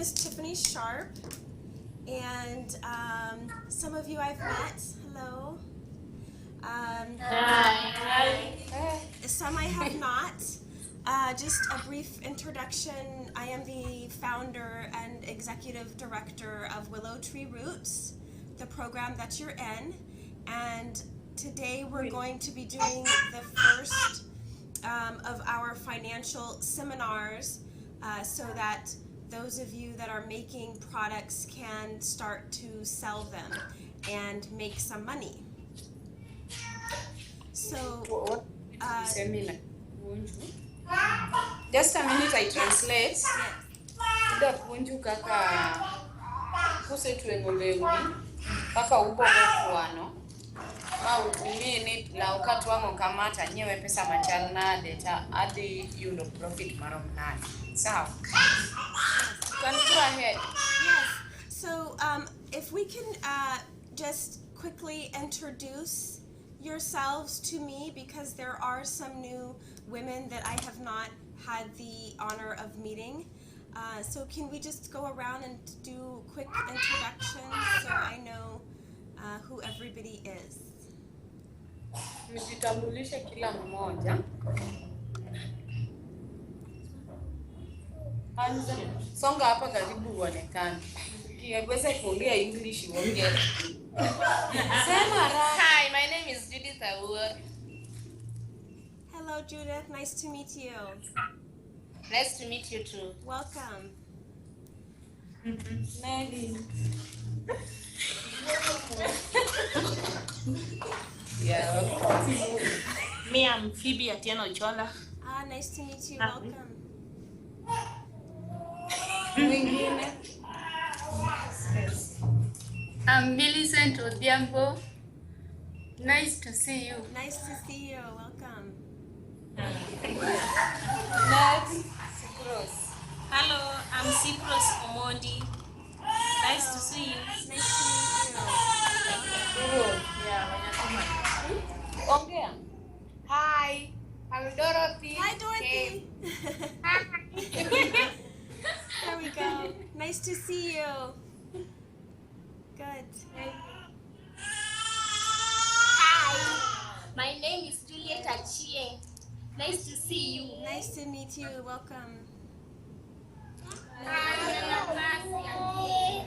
is Tiffany Sharp, and some of you I've met. Hello. Hi. Some I have not. Just a brief introduction. I am the founder and executive director of Willow Tree Roots, the program that you're in. And today we're going to be doing the first of our financial seminars so that those of you that are making products can start to sell them and make some money. So, just a minute, I translate. Ida punju kaka kusetwe ngolewi kaka upo kwano ma umini la ukatwango kamata nyewe pesa machal nade ta adi yudo profit marom nade. Sawa. Can go ahead. Yes. So, if we can just quickly introduce yourselves to me, because there are some new women that I have not had the honor of meeting. So can we just go around and do quick introductions so I know who everybody is? Mjitambulishe kila mmoja. Anza songa hapa karibu uonekane. Kiweze kuongea English uongee. Hi, my name is Judith Awuor. Hello Judith, nice to meet you. Nice to meet you too. Welcome. Nelly. Me, I'm Phoebe Atieno Chola. Nice to meet you. Welcome. Mwingine. I'm Millicent Odhiambo. Nice to see you. Nice to see you. Welcome. Next, Cyprus. Hello, I'm Cyprus Omondi. Nice to see you. Nice to meet you. Ongea. Hi, I'm Dorothy. Hi Dorothy. There we go. Nice to see you. Good. Hi, my name is Juliet Achie. Nice to see you. Nice to meet you. Welcome.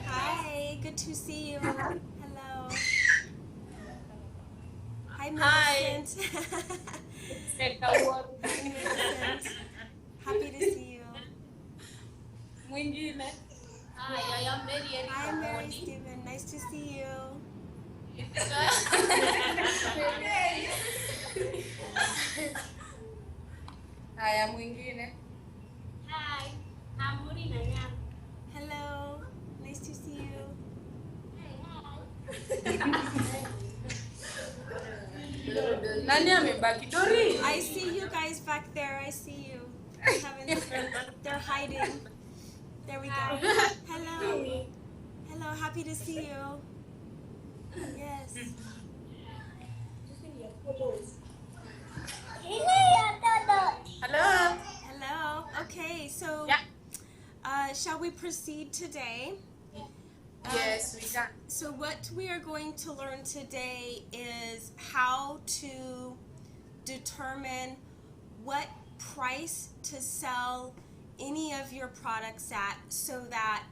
Hi, good to see you. Hello. Hi, Millicent. Millicent. Happy to see you. Mwingine. Hi, I am Mary Erika Hi, Mary Mondi. Stephen. Nice to see you. Haya mwingine. Hi, I'm Muri Nanyam. Hello. Nice to see you. Nani amebaki? Dori. I see you guys back there. I see you. They're hiding. There we go. Hello. Hello. Happy to see you. Yes. Hello. Hello. Okay. So, shall we proceed today? Yes, we can. So what we are going to learn today is how to determine what price to sell any of your products at so that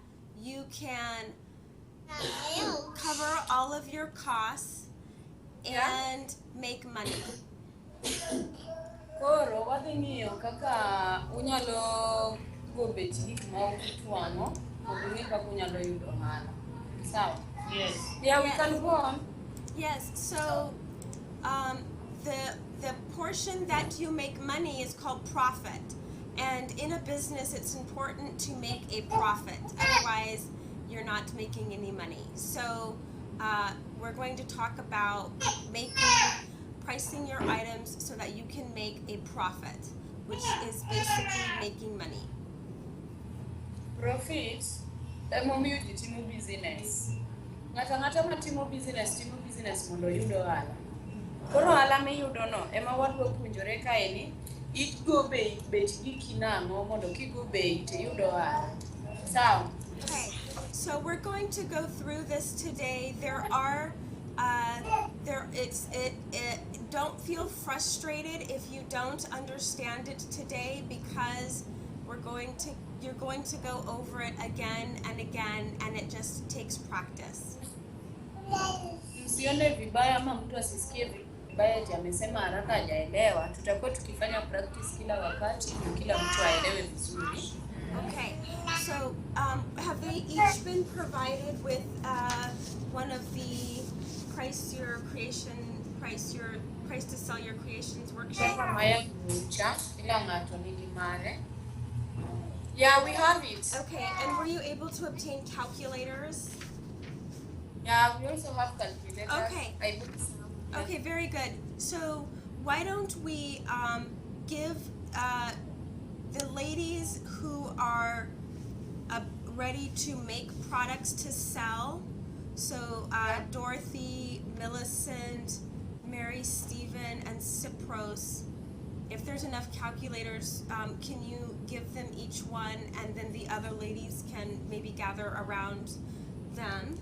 you can cover all of your costs and make money. Koro wadhi ng'iyo kaka unyalo go bet gik ma ukitwang'o mondo ing'e kaka unyalo yudo ohala. Sawa? Yes. Yeah, we can go on. Yes, so the portion that you make money is called profit. And in a business, it's important to make a profit. Otherwise, you're not making any money. So we're going to talk about pricing your items so that you can make a profit, which is basically making money. Profit, emomiyo ji timo business. Ng'ata matimo business mondo oyud ohala. Koro ohala miyudono ema wadwa puonjore kaeni, igo bet giki nang'o mondo kigo bei to iyud ohala. Sawa? So we're going to go through this today. There are don't feel frustrated if you don't understand it today, because you're going to go over it again and again, and it just takes practice. Msione vibaya ama mtu asisikie vibaya eti amesema haraka hajaelewa. Tutakuwa tukifanya practice kila wakati na kila mtu aelewe vizuri. Okay, so have they each been provided with one of the price to sell your creations worksheet? Yeah, we have it. Okay, and were you able to obtain calculators? Yeah, we also have calculators. Okay. I booked some. Okay, very good. So why don't we give the ladies who are ready to make products to sell, so Dorothy, Millicent, Mary, Stephen, and Cypros, if there's enough calculators, can you give them each one, and then the other ladies can maybe gather around them?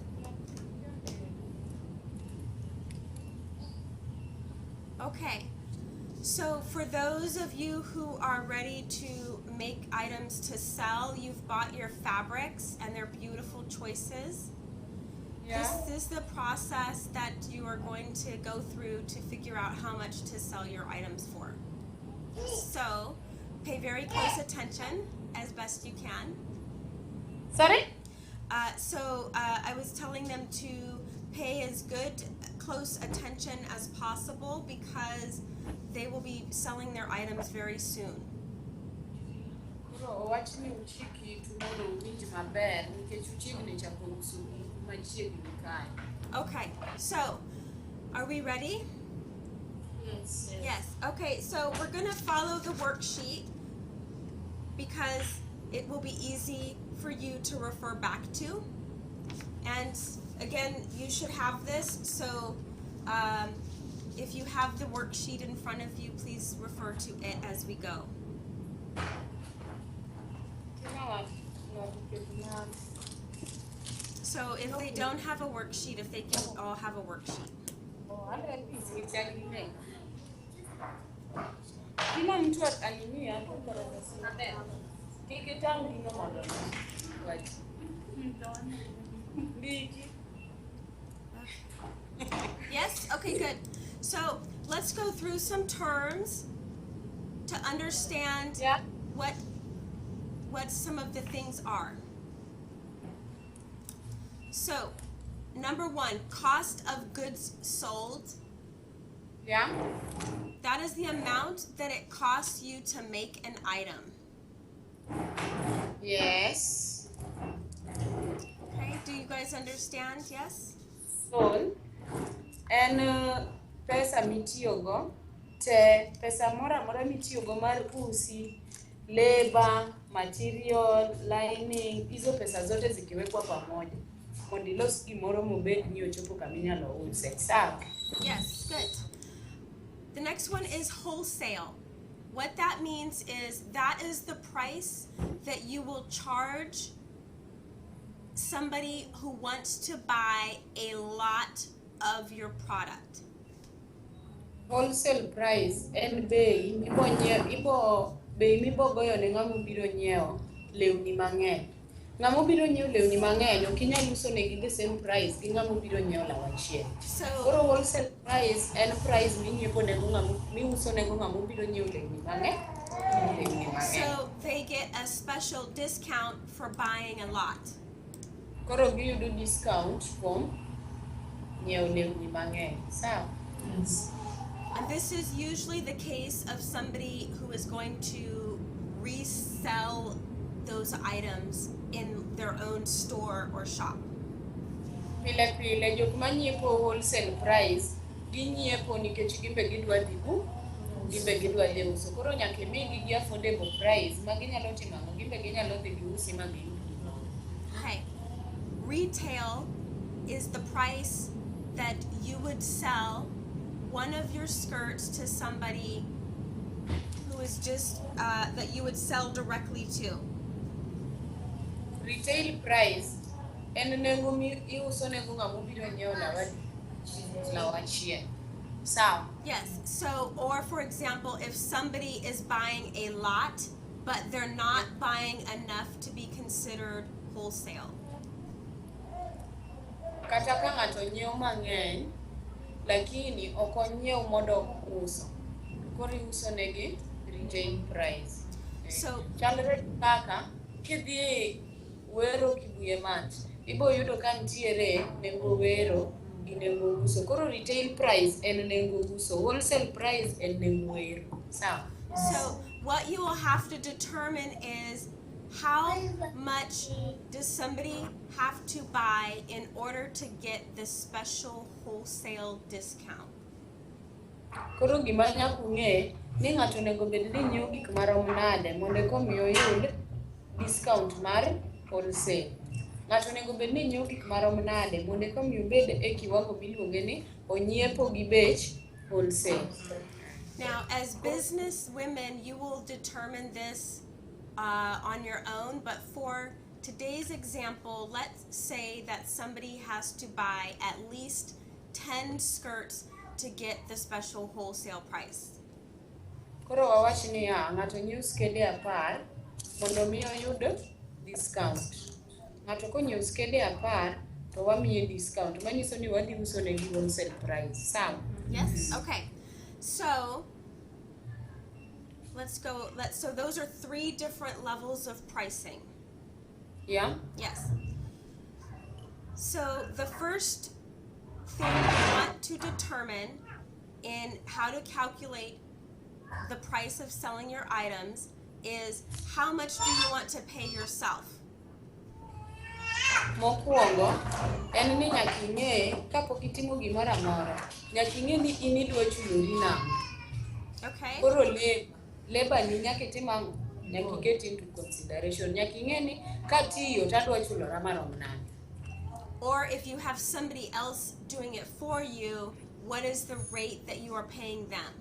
Okay, so for those of you who are ready to make items to sell, you've bought your fabrics and they're beautiful choices. Yeah. This is the process that you are going to go through to figure out how much to sell your items for. So, pay very close attention as best you can. Sorry? I was telling them to pay as close attention as possible, because they will be selling their items very soon. Okay, so are we ready? Yes. Yes. Okay, so we're gonna follow the worksheet because it will be easy for you to refer back to. And again, you should have this, so if you have the worksheet in front of you, please refer to it as we go. So if they don't have a worksheet, if they can all have a worksheet. Yes? Okay, good. So let's go through some terms to understand what some of the things are. So, number one, cost of goods sold. Yeah. That is the amount that it costs you to make an item. Yes. Okay, do you guys understand? Yes? Sold. And pesa mitiyogo te pesa mora mitiyogo mar usi, labor, material, lining, hizo pesa zote zikiwekwa pamoja mondo ilos gimoro mobed ni ochopo kaminyalo use. Sawa? Yes, good. The next one is wholesale. What that means is that is the price that you will charge somebody who wants to buy a lot of your product. Wholesale price and bei mibogoyo ne ng'amo biro nyiewo lewni mang'eny. Ng'amo biro nyiewo lewni mang'eny ok inyal uso negi the same price gi ng'amo biro nyiewo law achiel. Koro wholesale price and price minyiewo nego miuso nego ng'amo biro nyiewo lewni mang'eny. So they get a special discount for buying a lot. Koro giyudo discount from nyiewo lewni mang'eny. Sawa? Yes. And this is usually the case of somebody who is going to resell those items in their own store or shop. Pile jok manyiepo wholesale price ginyiepo nikech gimbe gidwa dhi uso. Koro nyaka imigi gi affordable price ma ginyalo timo ang'o, gimbe ginyalo dhi giusi ma giyud. Okay. Retail is the price that you would sell one of your skirts to somebody who is just that you would sell directly to. Retail price en nengo iuso nego ng'ama obiro nyiewo law achiel. Sawa? Yes. So, or for example, if somebody is buying a lot, but they're not buying enough to be considered wholesale. Kata ka ng'ato nyiewo mang'eny, lakini ok onyiew mondo uso. Koro iuso negi retail price. So, Chalre kaka kidhi e Wero Kibuye Mart, ibo yudo ka nitiere nengo wero gi nengo uso. Koro retail price en nengo uso, wholesale price en nengo wero. Sawa? so what you will have to determine is how much does somebody have to buy in order to get this special wholesale discount. Koro gima nyaka ung'e ni ng'ato onego bed ni nyiewo gik marom nade mondo eka omi oyud discount mar wholesale. Ng'ato onego bed ni nyiewo gik marom nade mondo eka omi obed e kiwango miluonge ni onyiepo gi bech wholesale. Now, as business women, you will determine this on your own, but for today's example, let's say that somebody has to buy at least 10 skirts to get the special wholesale price. Koro wawach ni ng'ato nyiewo skede 10 mondo omi oyud discount. Ng'ato konyiewo skede 10 to wamiye discount. Manyiso ni wadhi uso ne gi wholesale price. Sawa? Yes? Okay. So, so those are 3 different levels of pricing. Yeah? Yes. So the first thing you want to determine in how to calculate the price of selling your items is how much do you want to pay yourself? Mokwongo en ni nyaka ing'e kapok itimo gimoro amora, nyaka ing'e ni in idwa chulori nang'o. Okay? Koro labor ni nyaka itim ang'o, nyaka iket into consideration. Nyaka ing'e ni katiyo tadwa chulora marom nade. Or if you have somebody else doing it for you, what is the rate that you are paying them?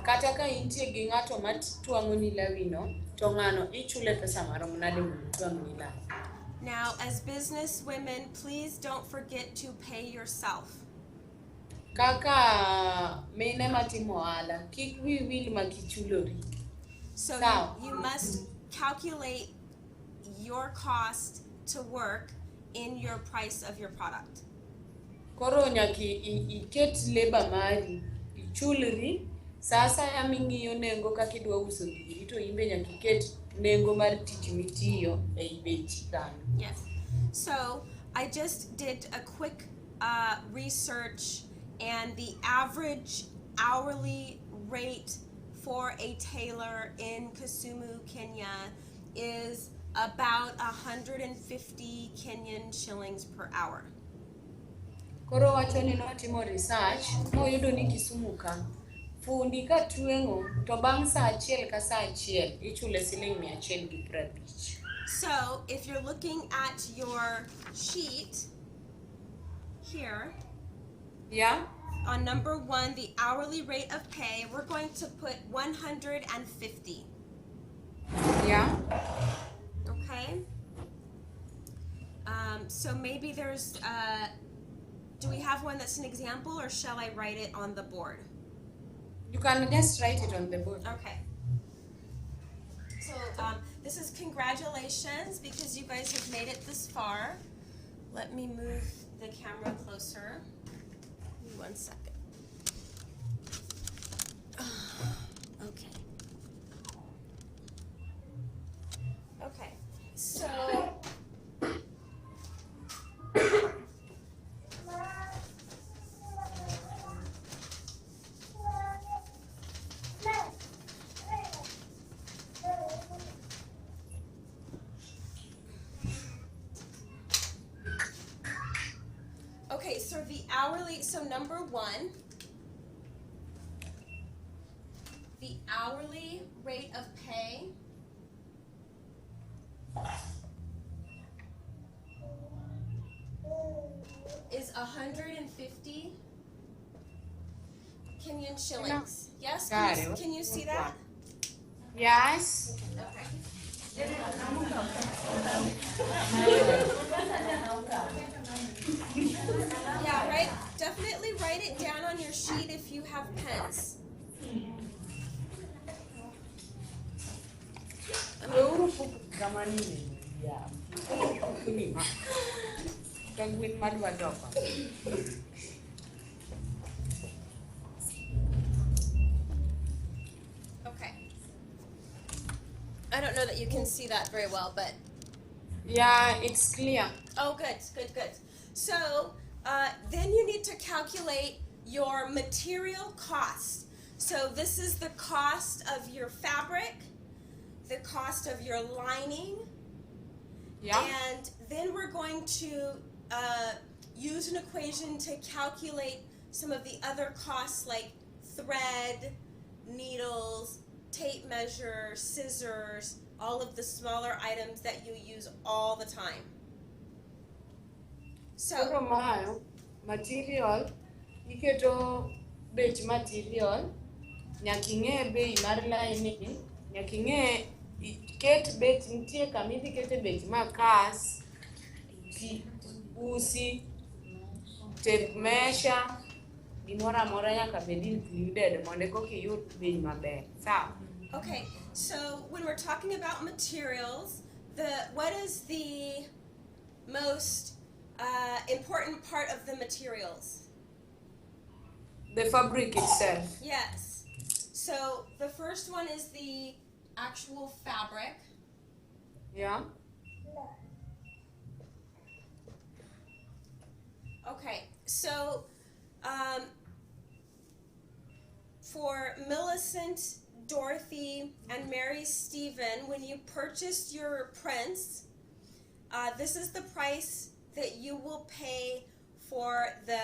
Kata ka intie gi ng'ato matwang'oni lawino, to ng'ano ichule pesa marom nade mondo twang'ni lawi. Now, as business women, please don't forget to pay yourself. Kaka mine matimo ohala, kik wi wil makichulori. So Now. you must calculate your cost to work in your price of your product. Koro nyaka iket labor mari, ichulri, sa asaya ming'iyo nengo kaka idwa uso giri, to imbe nyaka iket nengo mar tich mitiyo ei bechi kanyo. Yes. So I just did a quick research, and the average hourly rate for a tailor in Kisumu, Kenya is about 150 Kenyan shillings per hour. Koro wacho ni notimo research, noyudo ni Kisumu ka fundi ka tweng'o to bang' sa achiel ka sa achiel ichule siling 150. So if you're looking at your sheet here, Yeah? on number 1, the hourly rate of pay, we're going to put 150. Yeah? Okay? So maybe there's, do we have one that's an example, or shall I write it on the board? You can just write it on the board. Okay. So this is congratulations, because you guys have made it this far. Let me move the camera closer. Give me 1 second. Okay. Okay. So okay, so the hourly, so number 1, the hourly rate of pay is 150 Kenyan shillings. Yes? Got it. Can you see that? Yes? Okay. Yeah, right. Definitely write it down on your sheet if you have pens. Weuru pup kama nini ya. Kulima. Kagwin madwa doko. Okay. I don't know that you can see that very well, but Yeah, it's clear. oh, good, good, good. So then you need to calculate your material cost. So this is the cost of your fabric, the cost of your lining, Yeah. and then we're going to use an equation to calculate some of the other costs like thread, needles, tape measure, scissors, all of the smaller items that you use all the time. So, Koro mayo, material, iketo bech material, nyaking'e bei mar lining, nyaking'e ket bech, nitie kama idhi kete bech makas, usi, tape measure, gimoro amora nyaka bed included mondo koka iyud bei maber. Sawa? okay, so when we're talking about materials, what is the most important part of the materials? The fabric itself. Yes. So the first one is the actual fabric. Yeah? Okay, so for Millicent, Dorothy, and Mary Stephen, when you purchased your prints, this is the price that you will pay for the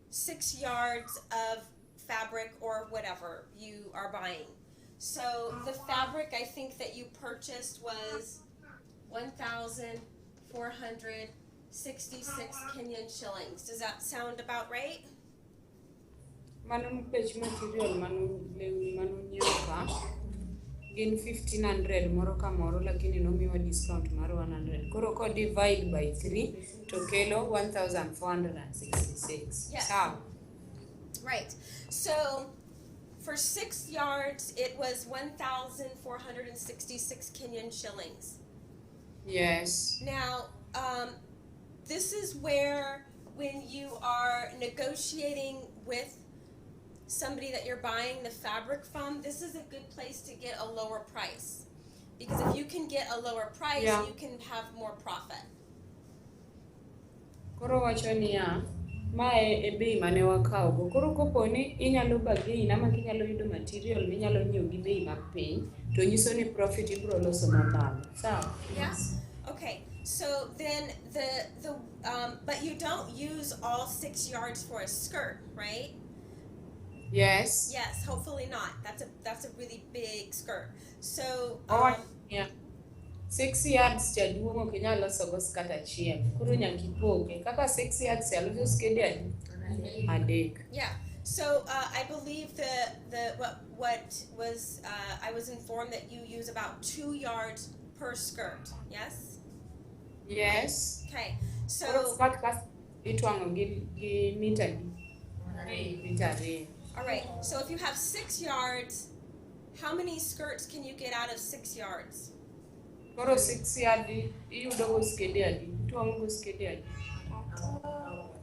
6 yards of fabric or whatever you are buying. So the fabric I think that you purchased was 1,466 Kenyan shillings. Does that sound about right? Mano bech material mano lewni mano nyiewo ka gin 1,500 moro ka moro lakini nomiwa discount mar 100. Koro ko divide by 3 to kelo 1,466. Yes. Sawa? Right. So for 6 yards, it was 1,466 Kenyan shillings. Yes. Now, this is where when you are negotiating with somebody that you're buying the fabric from, this is a good place to get a lower price. Because if you can get a lower price, Yeah. you can have more profit. Koro wacho niya, mae e bei mane wakawo go. Koro koponi inyalo bargain ama kinyalo yudo material minyalo nyiewo gi bei mapiny, to nyiso ni profit ibro loso mamalo. Sawa? Yeah? Okay. So then but you don't use all 6 yards for a skirt, right? Yes. Yes, hopefully not. That's a really big skirt. So Yeah. 6 yards cha duong' ok inyal loso go skirt achiel. Koro nyaka ipoge. Kaka 6 yards cha loso skede adi? Adek. yeah. So I believe what was I was informed that you use about 2 yards per skirt. Yes. Yes. Okay. Koro So skirt kas itwang'o gi mita adi? Mita ariyo. all right. So if you have 6 yards, how many skirts can you get out of 6 yards? Koro 6 yards iyudo go skede adi? Itwang'o go skede adi?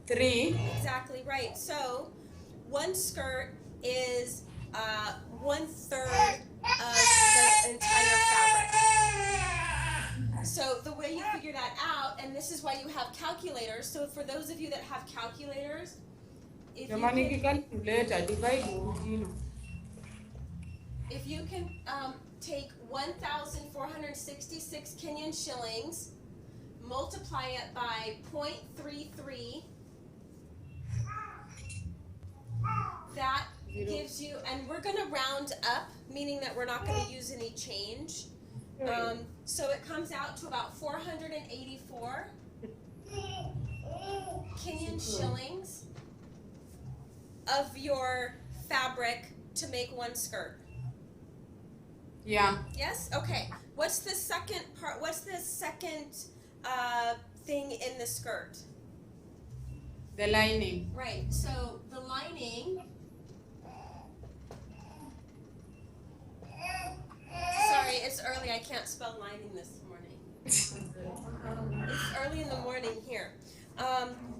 3. Exactly right. So one skirt is 1/3 of the entire fabric. So the way you figure that out, and this is why you have calculators. So for those of you that have calculators, if you Joma can, nigi calculator divide with gino. if you can take 1,466 Kenyan shillings, multiply it by 0.33, that gives you, and we're going to round up, meaning that we're not going to use any change. So it comes out to about 484 Kenyan shillings of your fabric to make one skirt. Yeah. Yes? Okay. What's the second part? What's the second thing in the skirt? The lining. Right. So the lining. Sorry, it's early. I can't spell lining this morning. It's early in the morning here.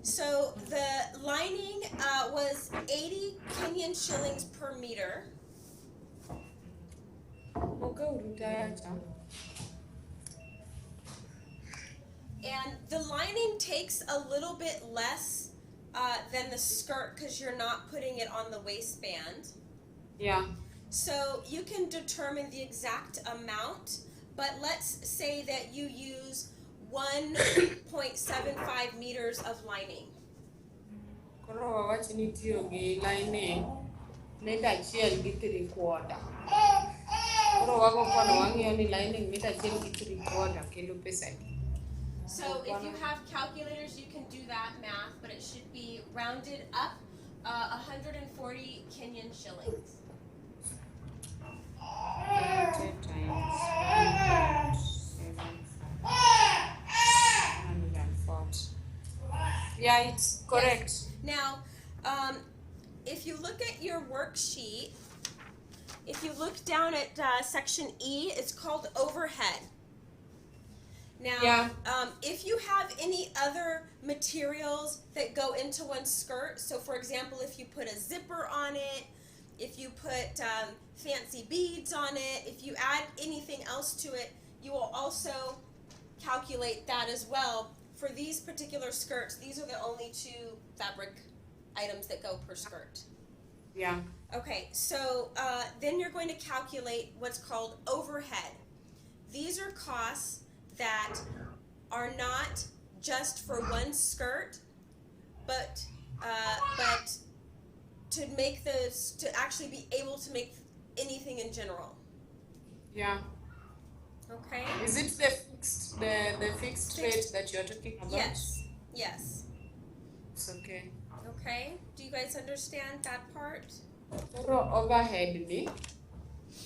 So the lining was 80 Kenyan shillings per meter. And the lining takes a little bit less than the skirt because you're not putting it on the waistband. Yeah. So you can determine the exact amount, but let's say that you use 1.75 meters of lining. Koro wawach ni tiyo gi lining mita achiel gi 3/4. Koro wago kwano wang'iyo ni lining mita achiel gi 3/4 kelo pesa. So if you have calculators, you can do that math, but it should be rounded up 140 Kenyan shillings. 10 times 140. Yeah, it's correct. Yes. Now, if you look at your worksheet, if you look down at section E, it's called overhead. Now, Yeah. If you have any other materials that go into one skirt, so for example, if you put a zipper on it, if you put fancy beads on it, if you add anything else to it, you will also calculate that as well. For these particular skirts, these are the only 2 fabric items that go per skirt. Yeah. Okay, so then you're going to calculate what's called overhead. These are costs that are not just for one skirt, but to make this, to actually be able to make anything in general. Yeah. Okay? Is it the fixed rate that you're talking about? Yes. Yes. It's okay. Okay? Do you guys understand that part? Koro overhead ni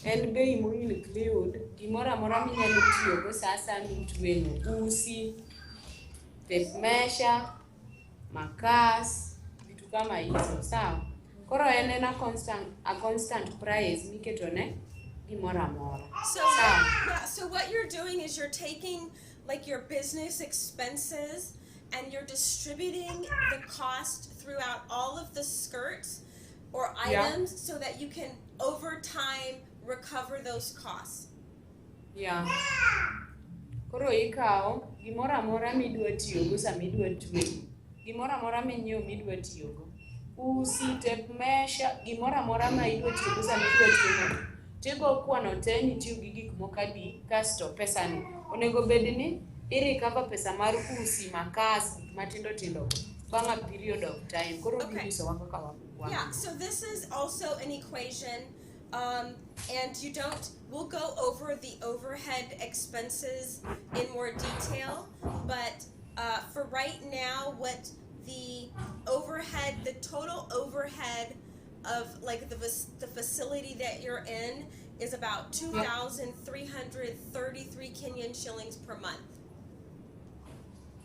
en bei mo-include gimoro amora minyalo tiyogo sa asaya mitweno, usi, tape measure, makas, vitu kama hizo, sawa? Koro en a constant price miketone gimoro amora. So what you're doing is you're taking like your business expenses and you're distributing the cost throughout all of the skirts or items so that you can over time recover those costs. Yeah. Koro ikawo gimoro amora midwa tiyogo sama idwa tweyo. Gimoro amora minyiewo midwa tiyogo. Usi, tape measure, gimoro amora ma idwa tiyogo sama idwa tweyo. Tigo kwano te nitiyo gi gik moko adi kasto pesani onego bed ni i-recover pesa mar usi, makas, matindo tindo bang' a period of time. Koro gibisowa kaka wang'o. Yeah, so this is also an equation, and we'll go over the overhead expenses in more detail, but for right now, what the total overhead of like the facility that you're in is about 2,333 Kenyan shillings per month.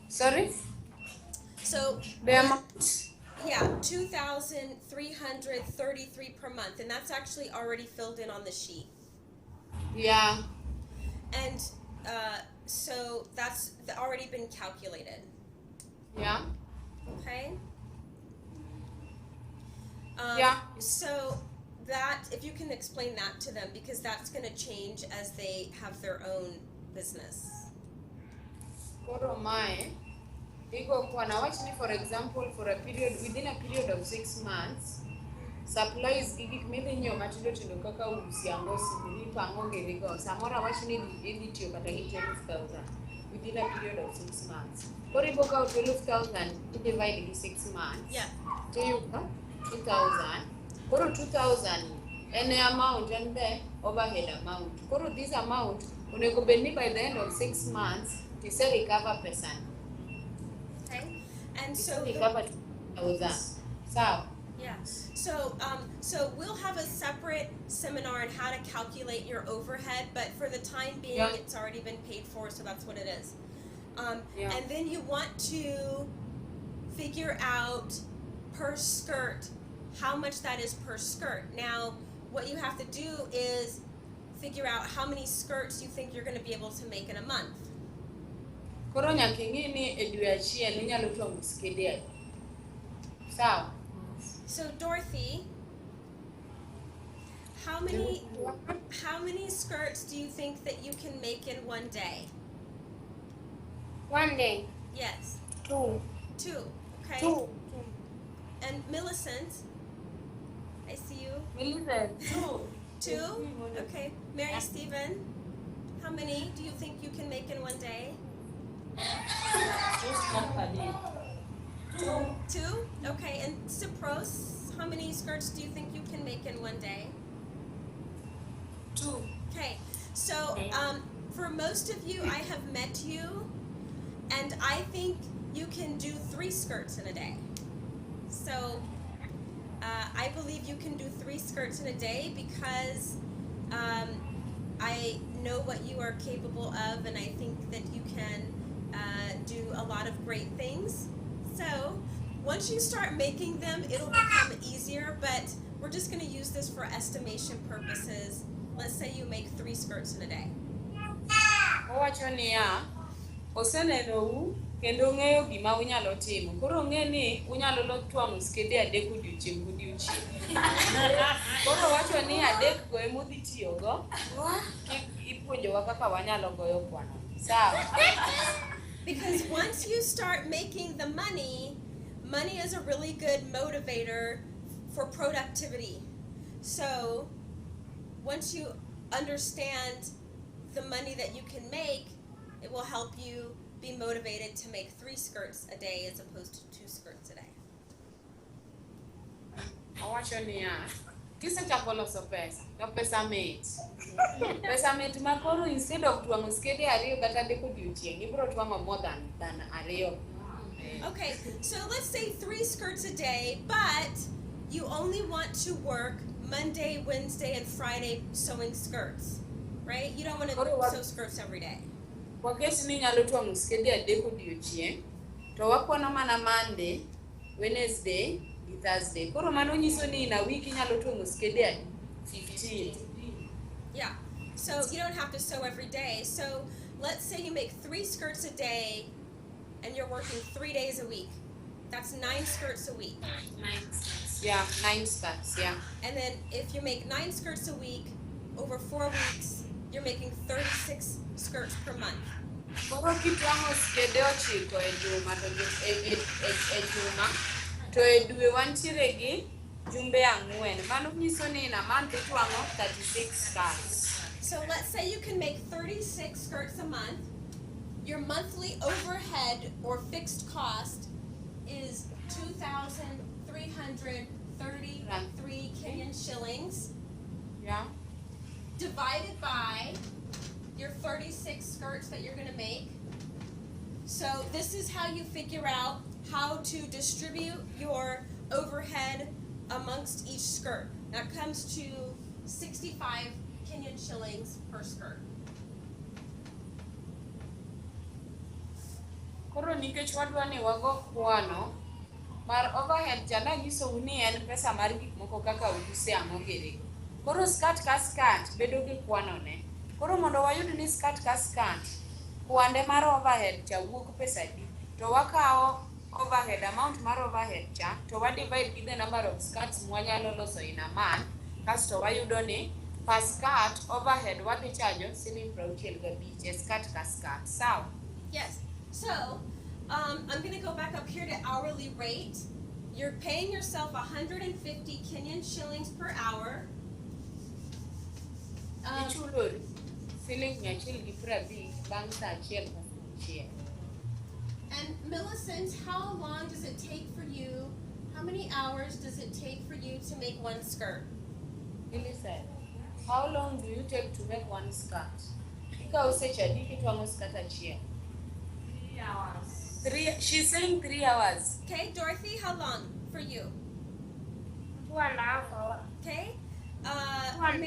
Sorry? So The amount? yeah, 2,333 per month, and that's actually already filled in on the sheet. Yeah. And so that's already been calculated. Yeah. Okay. Yeah. So that, if you can explain that to them, because that's going to change as they have their own business. Koro mae, iko kwa na watch ni for example within a period of 6 months, supplies gigi midhi nyiewo matindo tindo kaka usi angosi mipango girigo samora watch ni idhi tiyo kata gi 12,000 within a period of 6 months. Koro ibo kawo 12,000 divide gi 6 months. Yeah. Tiyudo 2,000. Koro 2,000 en amount and the overhead amount. Koro this amount onego bedni by the end of 6 months tise recover pesa. Okay. And so Recover 2,000. So Yes. So we'll have a separate seminar on how to calculate your overhead, but for the time being, Yeah. it's already been paid for, so that's what it is. Yeah. And then you want to figure out per skirt how much that is per skirt. Now, what you have to do is figure out how many skirts you think you're going to be able to make in a month. Koro nyaka ing'e ni e dwe achiel inyalo tuomo skede adi. Sawa? So Dorothy, how many skirts do you think that you can make in one day? One day. Yes. 2. 2. Okay. 2. And Millicent, I see you. Millicent, 2. 2. Okay. Mary Stephen, how many do you think you can make in one day? Just one per day. 2. Okay. And Cypros, how many skirts do you think you can make in one day? 2. Okay. So for most of you, I have met you, and I think you can do 3 skirts in a day. So I believe you can do 3 skirts in a day because I know what you are capable of, and I think that you can do a lot of great things. So once you start making them, it'll become easier, but we're just going to use this for estimation purposes. Let's say you make 3 skirts in a day. Owacho niya, osenenou kendo ong'eyo gima unyalo timo. Koro ong'e ni unyalo tuomo skede 3 odiochieng' godiochieng'. Koro owacho ni 3 go ema udhi tiyogo, kik ipuonjowa kaka wanyalo goyo kwano. Sawa? Because once you start making the money is a really good motivator for productivity. So once you understand the money that you can make, it will help you be motivated to make 3 skirts a day as opposed to 2 skirts a day. Owacho niya, kisechako loso pesa, to pesa mit. Pesa mit ma koro instead of tuomo skede 2 kata 3 odiochieng', ibiro tuomo more than 2. Okay, so let's say 3 skirts a day, but you only want to work Monday, Wednesday, and Friday sewing skirts, right? You don't want to sew skirts every day. Waket ni nyalo tuomo skede 3 odiochieng', to wakwano mana Monday, Wednesday, gi Thursday. Koro mano nyiso ni in a week inyalo tuomo skede 15. Yeah, so you don't have to sew every day. So let's say you make 3 skirts a day and you're working 3 days a week. That's 9 skirts a week. 9 skirts. Yeah, 9 skirts, yeah. And then if you make 9 skirts a week, over 4 weeks, you're making 36 skirts per month. Koro kitwang'o skede 9 e juma to e dwe wantiere gi jumbe 4. Mano nyiso ni in a month itwang'o 36 skirts. So let's say you can make 36 skirts a month. Your monthly overhead or fixed cost is 2,333 Kenyan shillings, Yeah. divided by your 36 skirts that you're going to make. So this is how you figure out how to distribute your overhead amongst each skirt. That comes to 65 Kenyan shillings per skirt. Koro nikech wadwa ni wago kwano mar overhead jana nyisou ni en pesa mar gik moko kaka use amogere. Koro skirt ka skirt bedo gi kwano ne. Koro mondo wayud ni skirt ka skirt kwande mar overhead cha wuok pesa di, to wakao overhead amount mar overhead cha to wa divide gi the number of skirts mwanyalo loso in a month, kasto wayudo ni per skirt overhead wadhi charge siling 65 skirt ka skirt. Sawa? Yes. So, I'm going to go back up here to hourly rate. You're paying yourself 150 Kenyan shillings per hour. Ichulo siling 150 bang sa achiel ka achiel. And Millicent, how long does it take for you? How many hours does it take for you to make one skirt? Millicent, how long do you take to make one skirt? Ikaw secha di kitwango skirt achiel. 3 hours. She's saying 3 hours. Okay, Dorothy, how long for you? 2.5 hours. Okay. One.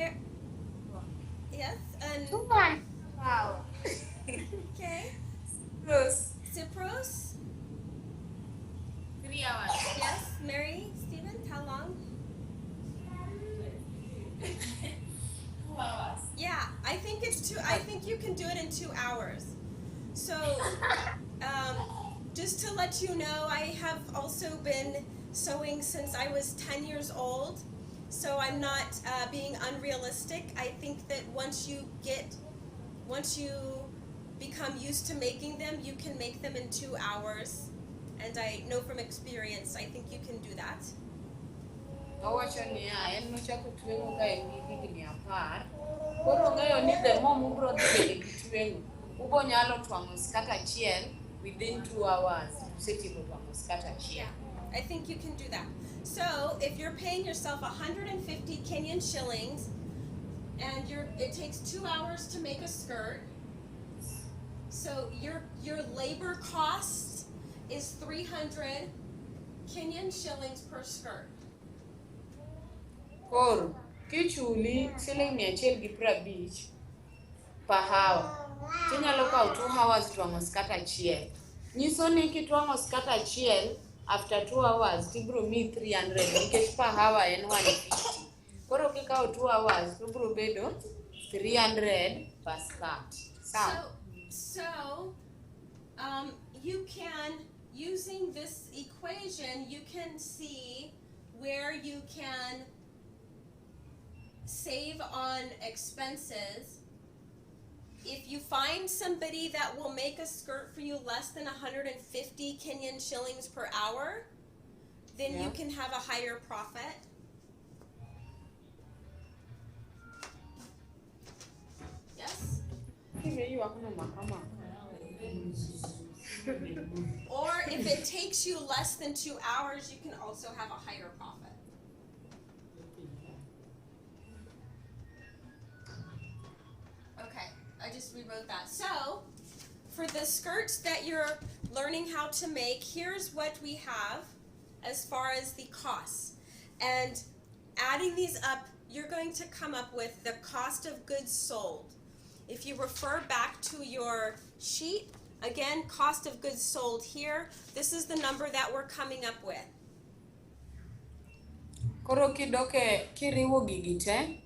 Yes, and 2.5 hours. okay. Rose. Cypros. 3 hours. Yes. Mary. Stephen. How long? 2 hours. Yeah, I think I think you can do it in 2 hours. So, just to let you know, I have also been sewing since I was 10 years old. So I'm not being unrealistic. I think that once you become used to making them, you can make them in 2 hours. And I know from experience, I think you can do that. Owacho niya, en nochako tweng'o ka en gi higni 10. Koro ng'eyo ni the more mubro dhi mbele gi tweng'o, ubo nyalo twang'o skat achiel within 2 hours. Usetieko twang'o skat achiel. I think you can do that. So if you're paying yourself 150 Kenyan shillings, and it takes 2 hours to make a skirt, so your labor cost is 300 Kenyan shillings per skirt. Koro, kichuli siling 150 per hour, tinyalo kawo 2 hours twang'o skat achiel. Nyiso ni kitwang'o skat achiel, after 2 hours, tibro mi 300 nikech per hour en 150. Koro kikawo 2 hours, tibro bedo 300 per skirt. So, you can, using this equation, you can see where you can save on expenses. If you find somebody that will make a skirt for you less than 150 Kenyan shillings per hour, then you can have a higher profit. Yes? Or if it takes you less than 2 hours, you can also have a higher profit. Okay, I just rewrote that. So, for the skirts that you're learning how to make, here's what we have as far as the costs. And adding these up, you're going to come up with the cost of goods sold. If you refer back to your sheet, again, cost of goods sold here, this is the number that we're coming up with. Koro kidoke kiriwo gigi te,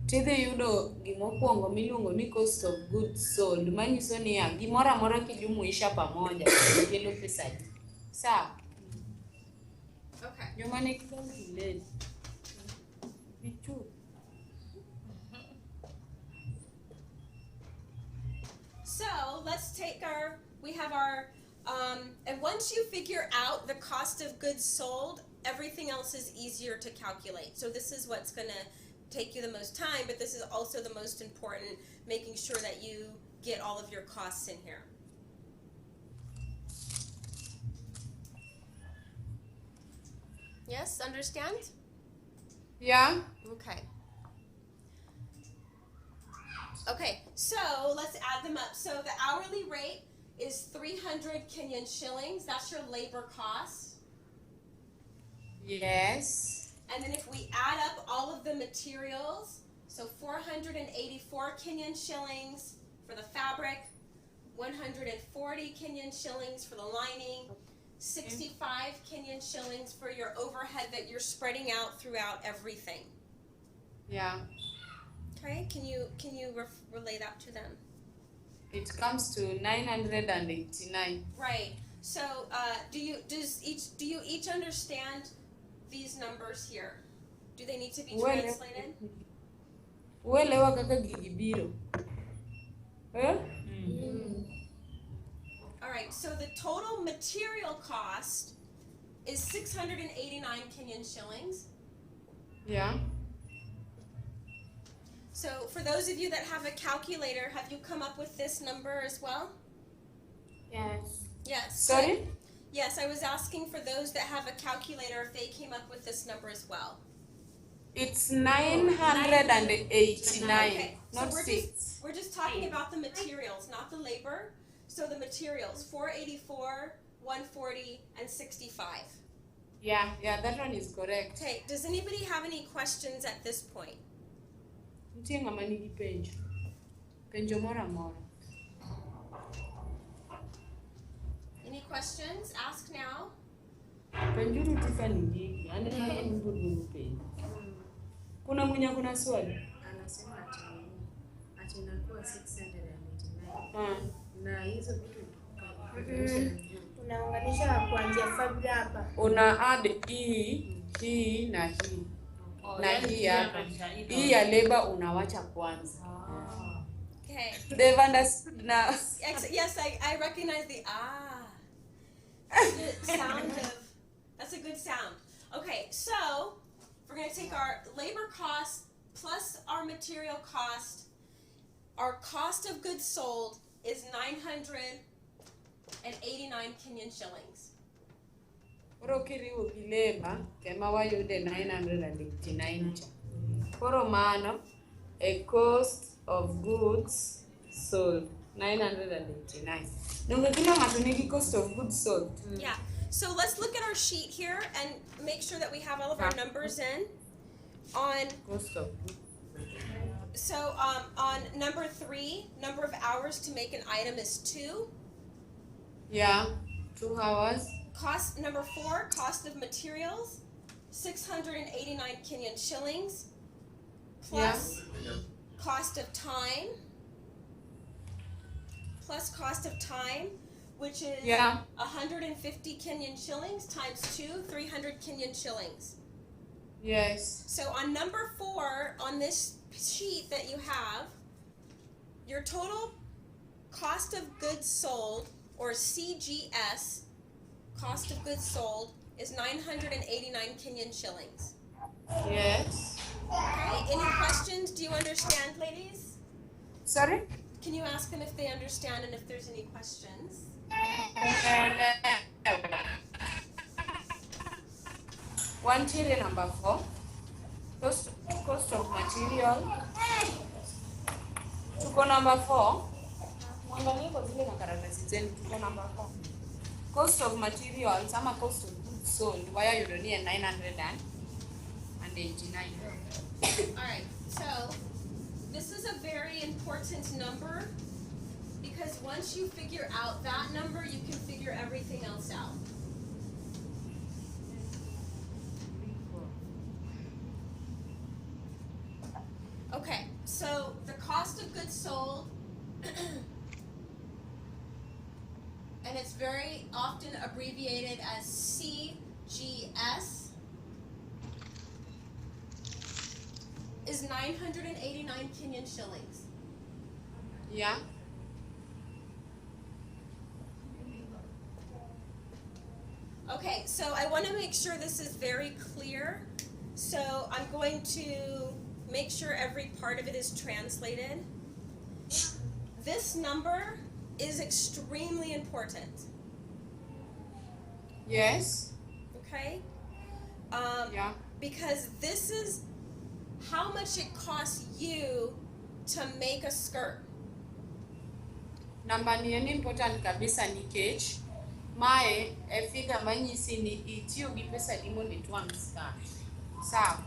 tidhi yudo gimokwongo miluongo ni cost of goods sold, manyiso niya, gimoro amora kijumuisha pamoja kelo pesadi. Sawa? Okay. Joma ne kidogo late. Bichu. So let's take we have our, and once you figure out the cost of goods sold, everything else is easier to calculate. So this is what's gonna take you the most time, but this is also the most important, making sure that you get all of your costs in here. Yes, understand? Yeah? Okay. Okay, so let's add them up. So the hourly rate is 300 Kenyan shillings. That's your labor cost. Yes. And then if we add up all of the materials, so 484 Kenyan shillings for the fabric, 140 Kenyan shillings for the lining, 65 Kenyan shillings for your overhead that you're spreading out throughout everything. Yeah. Okay, can you relay that to them? It comes to 989. Right. So, do you each understand these numbers here? Do they need to be translated? Uelewa kaka gigi biro. All right. So the total material cost is 689 Kenyan shillings. Yeah. So for those of you that have a calculator, have you come up with this number as well? Yes. Yes. Sorry? Yes, I was asking for those that have a calculator if they came up with this number as well. It's 989, Okay. not So 6. we're just talking about the materials, not the labor. So the materials, 484, 140, and 65. Yeah, that one is correct. Okay, does anybody have any questions at this point? Nitie ng'ama nigi penjo moro amora. Any questions? Ask now. Penjuru Tiffany gigi, anataka kujibu penjo. Kuna swali? Anasema ati inakuwa 689. Na hizo vitu Unaunganisha kuanzia Fabia hapa. Una add hii na hii. Na hii hapa. Hii ya labor unawacha kwanza. Okay. They've understood now. Yes, I recognize the the sound of, that's a good sound. Okay, so we're going to take our labor cost plus our material cost. Our cost of goods sold is 989 Kenyan shillings. Koro kiriwo gi labor kema wayude 989 cha. Koro mano a cost of goods sold 989. Nungo kila ng'ato nigi cost of goods sold. Yeah. So let's look at our sheet here and make sure that we have all of our numbers in. On Cost of goods. So on number 3, number of hours to make an item is 2. Yeah, 2 hours. Cost number 4, cost of materials, 689 Kenyan shillings, plus cost of time, which is 150 Kenyan shillings times 2, 300 Kenyan shillings. Yes. So on number 4 on this sheet that you have, your total cost of goods sold, or CGS, cost of goods sold, is 989 Kenyan shillings. Yes. Okay, any questions? Do you understand, ladies? Sorry? Can you ask them if they understand and if there's any questions? One chile number 4. Cost of material. Tuko number 4. Mwangalie kwa zile makaratasi zenu, tuko number 4. Cost of materials ama cost of goods sold, why you don't need 989. Alright, so this is a very important number because once you figure out that number, you can figure everything else out. Okay, so the cost of goods sold, and it's very often abbreviated as CGS, is 989 Kenyan shillings. Yeah. Okay, so I want to make sure this is very clear. So I'm going to make sure every part of it is translated. This number is extremely important. Yes. Okay? Yeah. Because this is how much it costs you to make a skirt. Namba ni important kabisa nikech mae e figure manyisi ni itiyo gi pesa di mondo itwang' skirt. Sawa.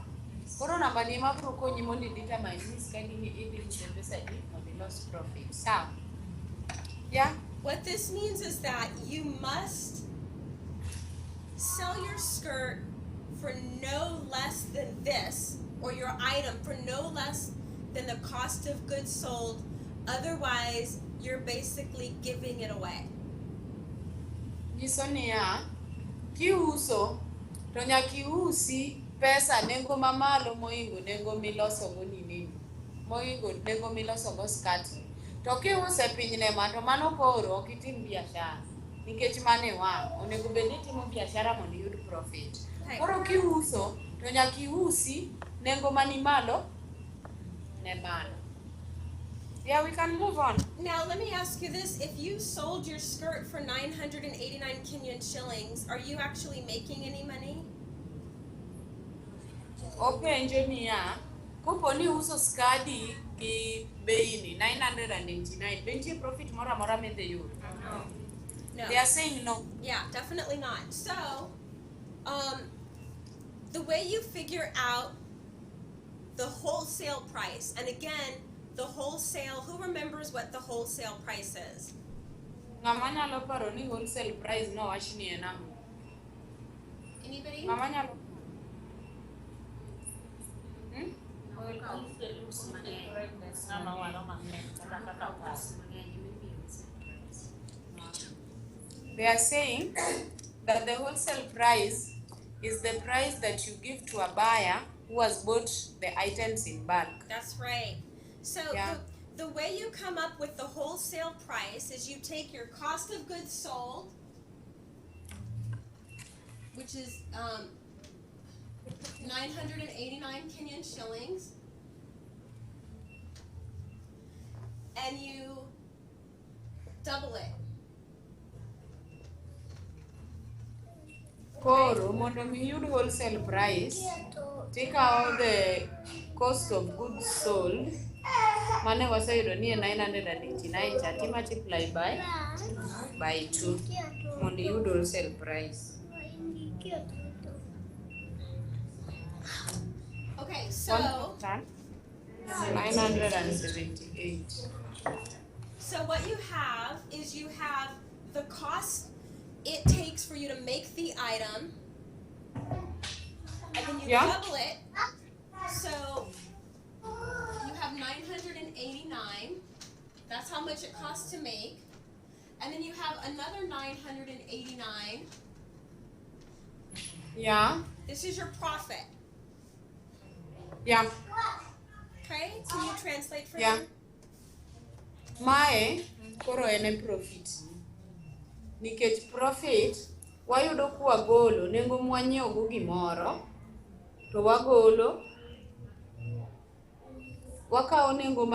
Koro namba ni ma biro konyi mondo determine ni skirt ni idhi uso pesa di mondo ilos profit. Sawa. Yeah. What this means is that you must sell your skirt for no less than this, or your item for no less than the cost of goods sold. Otherwise, you're basically giving it away. Nyiso niya, kiuso to nyaki usi pesa nengo mamalo moingo nengo miloso go nini, moingo nengo miloso go skirt. To kiuse pinyne ma to mano koro ok itim biashara nikech mane wang' onego bed ni timo biashara mondo iyud profit. Koro kiuso to nyaki usi nengo mani malo ne mano. Yeah, we can move on. Now, let me ask you this. If you sold your skirt for 989 Kenyan shillings, are you actually making any money? Openjo niya, kopo ni uso skadi gi bei ni 989, bentie profit moro amora midhi yudo. No. They are saying no. Yeah, definitely not. So, The way you figure out the wholesale price, and again, the wholesale, who remembers what the wholesale price is? Ng'ama nyalo paro ni wholesale price no wach ni en ang'o? Anybody? Ng'ama nyalo They are saying that the wholesale price is the price that you give to a buyer who has bought the items in bulk. That's right. So Yeah. the way you come up with the wholesale price is you take your cost of goods sold, which is 989 Kenyan shillings, and you double it. Koro mondo mi yud wholesale price, tikao the cost of goods sold mane waseyudo ni 989 cha ti multiply by 2 mondo yud wholesale price. Okay, so 978. so what you have is you have the cost it takes for you to make the item, and then you Yeah. double it. So you have 989. That's how much it costs to make. And then you have another 989. Yeah. This is your profit. Yeah. Okay? Can you translate for Yeah. me? Mae koro en profit. Nikech profit wayudo kwagolo nengo mwanyiewo go gimoro to wagolo wakao nengo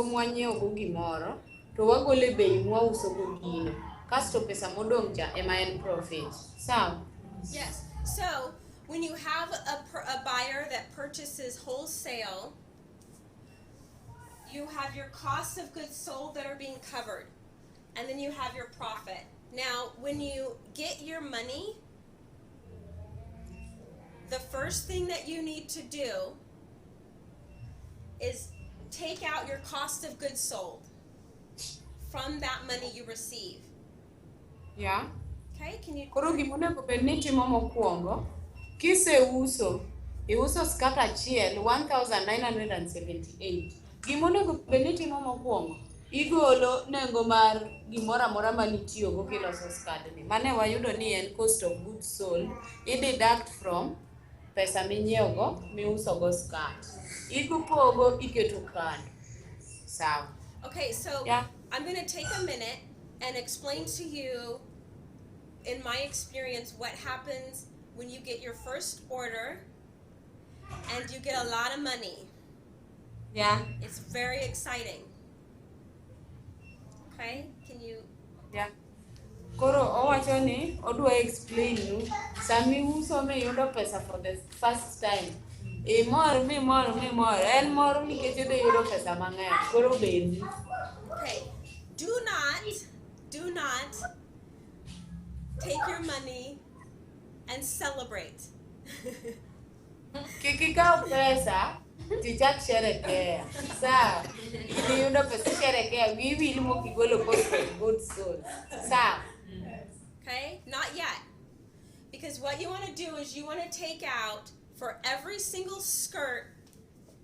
mwanyiewo go gimoro to wagolo e bei mwauso go gino kasto pesa modong' cha ema en profit. Sawa? Yes. So when you have a buyer that purchases wholesale, you have your costs of goods sold that are being covered, and then you have your profit. Now, when you get your money, the first thing that you need to do is take out your cost of goods sold from that money you receive. Yeah. Okay? Can you? Koro gimonego bed ni timo mokwongo, kiseuso, iuso skat achiel 1978. Gimonego bed ni timo mokwongo, igolo nengo mar gimoro amora manitiyogo kiloso skadni. Mane wayudo ni en cost of goods sold, i-deduct from pesa minyiewogo miusogo skat. Ipogo iketo kando. Sawa. Okay, so Yeah. I'm going to take a minute and explain to you, in my experience, what happens when you get your first order and you get a lot of money. Yeah. It's very exciting. Okay, can you? Yeah. Koro owacho ni odwa explain nu sami uso miyudo pesa for the first time. Mor en mor nikech idhi yudo pesa mang'eny. Koro bedi. Okay, do not take your money and celebrate. Kik ikaw pesa tichak sherekea. Sawa. Idhi yudo pesa sherekea wiwil mokigolo cost of goods sold. Sawa. Okay, not yet. Because what you want to do is you want to take out, for every single skirt,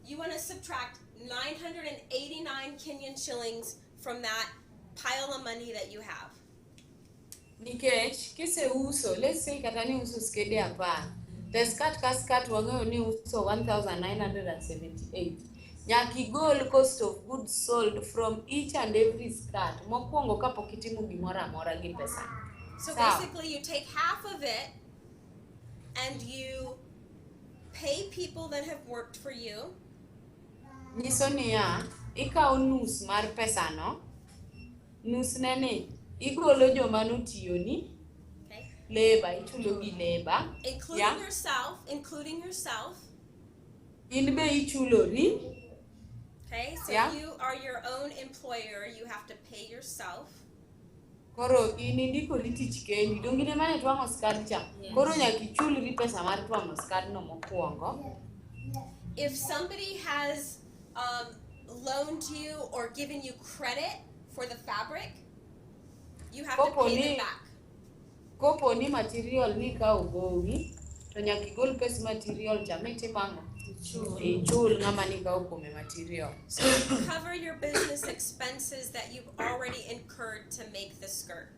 you want to subtract 989 Kenyan shillings from that pile of money that you have. Nikech kiseuso, let's say kata ni uso skede 10. The skirt ka skirt wang'eyo ni uso 1978. Nyaka igol cost of goods sold from each and every skirt. Mokwongo kapok itimo gimoro amora gi pesa. So basically you take half of it and you pay people that have worked for you. Nyiso niya, ikawo nus mar pesano, nus neni igolo joma notiyoni, Okay. labor, ichulo gi labor. Including Yeah. yourself. In be ichulori. Okay, so Yeah. you are your own employer. You have to pay yourself. Koro in indikori tich kendi, dong in mane twang'o skad cha. Koro nyaka ichulri pesa mar twang'o skad no mokwongo. If somebody has loaned you or given you credit for the fabric, you have to pay them back. Kopo ni material ni ka ogowi, to nyaka igol pes material cha mitimang'o. Ichul ng'ama ni ka okome material. So cover your business expenses that you've already incurred to make the skirt.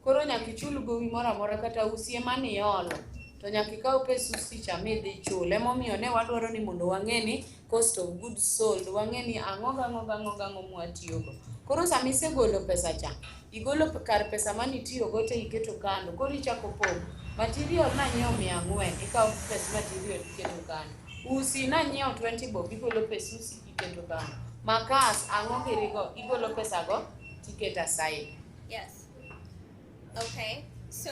Koro nyaka ichul gowi moro amora kata usi ema ni iolo. To nyaka ikaw pes usi cha midhi chul. Emomiyo ne wadwaro ni mondo wang'e ni cost of goods sold, wang'e ni ang'o mwatiyogo. Koro sama isegolo pesa cha, igolo kar pesa manitiyogo te iketo kando. Koro ichako pogo. Material nanyiewo 400, ikaw pes material iketo kando. Usi nanyiewo 20 bob, igolo pes usi iketo kando. Makas ang'o girigo, igolo pesa go tiketo aside. Yes. Okay. So,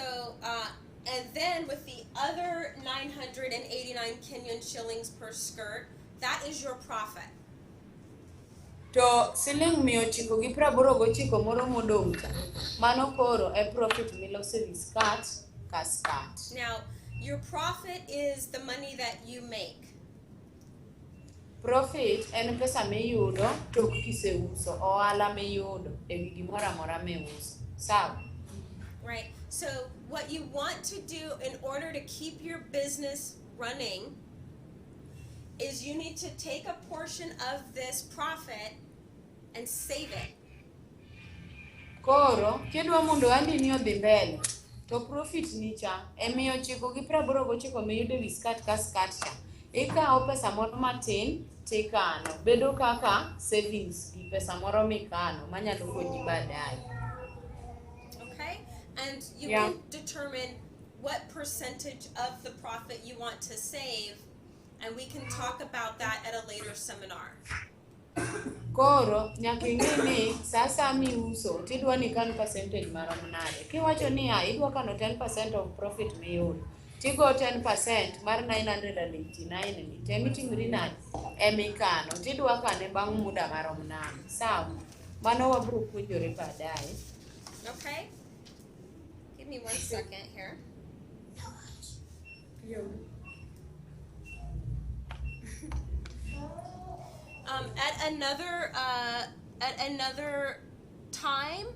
and then with the other 989 Kenyan shillings per skirt, that is your profit. To siling 989 moro modong' cha, mano koro e profit milose wi skirt ka skirt. Now, your profit is the money that you make. Profit en pesa miyudo tok kiseuso, ohala miyudo ewi gimoro amora miuso. Sawa? Right. So what you want to do in order to keep your business running is you need to take a portion of this profit and save it. Koro, kidwa mondo ohandi ni odhi mbele, to profit ni cha, e 989 miyudo ewi skirt ka skirt cha, ikawo pesa moro matin tikano, bedo kaka savings gi pesa moro mikano manyalo konyi baadaye. Okay? And you can determine what percentage of the profit you want to save, and we can talk about that at a later seminar. Koro, nyaka ing'e ni sasa miuso, tidwa ni kan percentage marom nade. Kiwacho ni idwa kano 10% of profit miyudo, tigo 10% mar 989 ni, temitimri nade? Emikano, tidwa kane bang' muda marom nade. Sawa? Mano wabro puonjore baadaye. Okay? Give me 1 second here. At another time,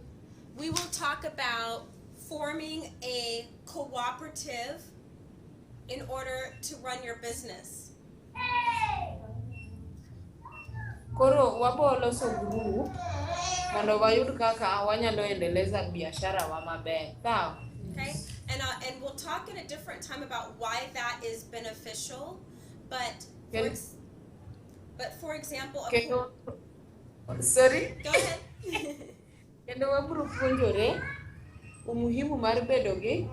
we will talk about forming a cooperative in order to run your business. Koro wabo loso group mondo wayud kaka wanyalo endeleza biashara wa maber. Sawa? Okay? And we'll talk in a different time about why that is beneficial, but for example, sorry? Go ahead. Kendo wabro puonjore umuhimu mar bedo gi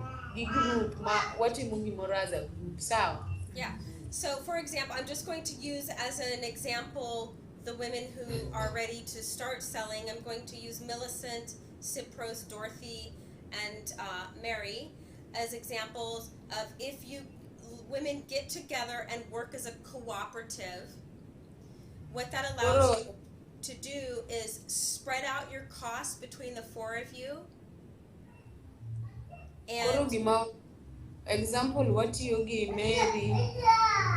group ma watimo gimoro as a group. Sawa? Yeah. So for example, I'm just going to use as an example the women who are ready to start selling. I'm going to use Millicent, Cypros, Dorothy, and Mary as examples of if you women get together and work as a cooperative, what that allows you to do is spread out your costs between the 4 of you. Koro And gima example watiyo gi Mary,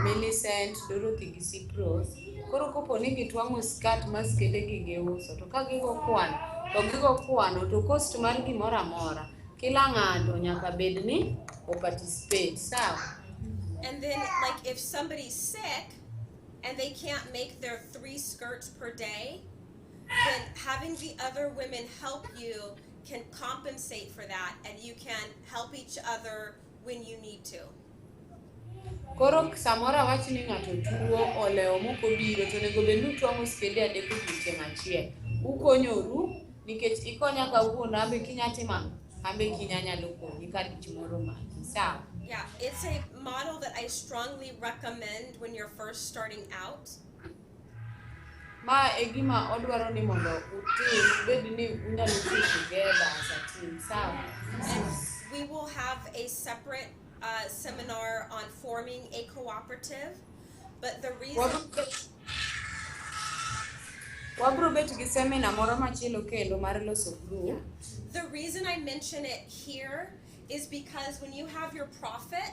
Millicent, Dorothy gi Cypros. Koro kopo ni gitwang'o skirt ma skede gi giuso, to ka gigo kwano to cost mar gimoro amora kila ng'ato nyaka bed ni o participate. Sawa? And then, like, if somebody's sick and they can't make their 3 skirts per day, then having the other women help you can compensate for that, and you can help each other when you need to. Koro samora wach ni ng'ato tuo olewo moko biro to nego bed ni twang'o skede adek odiochieng' achiel. Ukonyoru nikech ikonya kawuono ambe kinyatima ambe kinyanyalo konyi ka dich moro maki. Sawa? Yeah, it's a model that I strongly recommend when you're first starting out. Ma e gima odwaro ni mondo utim, bed ni unyalo tiyo together as a team. Sawa? And we will have a separate seminar on forming a cooperative, but the reason wabro bet gi seminar moro machielo kendo mar loso group. The reason I mention it here is because when you have your profit,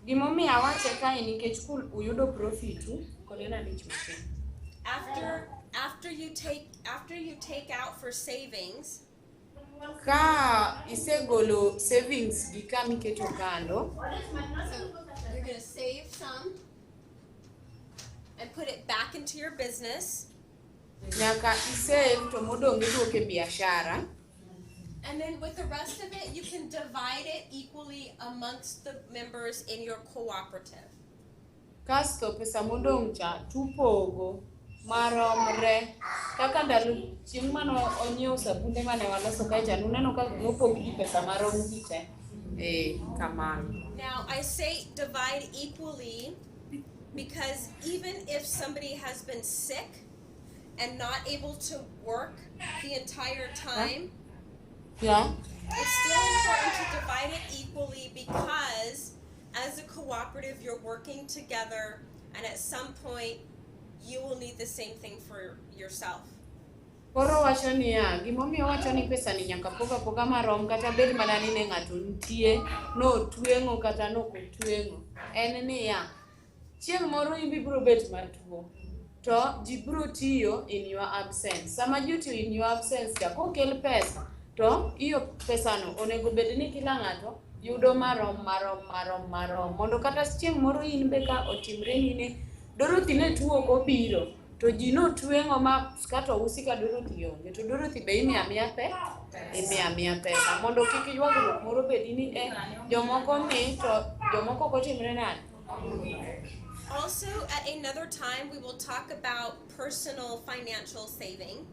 Gimomiyo awache kae nikech uyudo profit kodena dich matin. after you take out for savings, Ka isegolo savings gi kama iketo kando, you're going to save some and put it back into your business. nyaka isave to modong' iduoke biashara. And then with the rest of it, you can divide it equally amongst the members in your cooperative. Kasto pesa modong' cha tupogo maromre. Kaka ndalo chieng' mano onyiewo sabunde mane waloso kae cha nuneno ka nopog gi pesa marom gi te. Kamano. Now, I say divide equally because even if somebody has been sick and not able to work the entire time, Yeah. it's still important to divide it equally because as a cooperative, you're working together, and at some point, you will need the same thing for yourself. Koro wacho niya, gimomiyo wacho ni pesa ni nyaka poga marom kata bed mana ni ne ng'ato nitie, no tueng'o kata no kotueng'o. En niya, chieng' moro ibi bro bet matuo, to ji bro tiyo in your absence. Sama ji tiyo in your absence ka kokel pesa, to iyo pesano onego bed ni kila ng'ato yudo marom. Mondo kata chieng' moro in be ka otimre ni ne Dorothy ne tuo kobiro, to ji no tueng'o ma kata usi ka Dorothy onge, to Dorothy be imiya pesa. Mondo kik ywagruok moro bedi ni jomoko ni to jomoko kotimre nade. Also, at another time, we will talk about personal financial saving.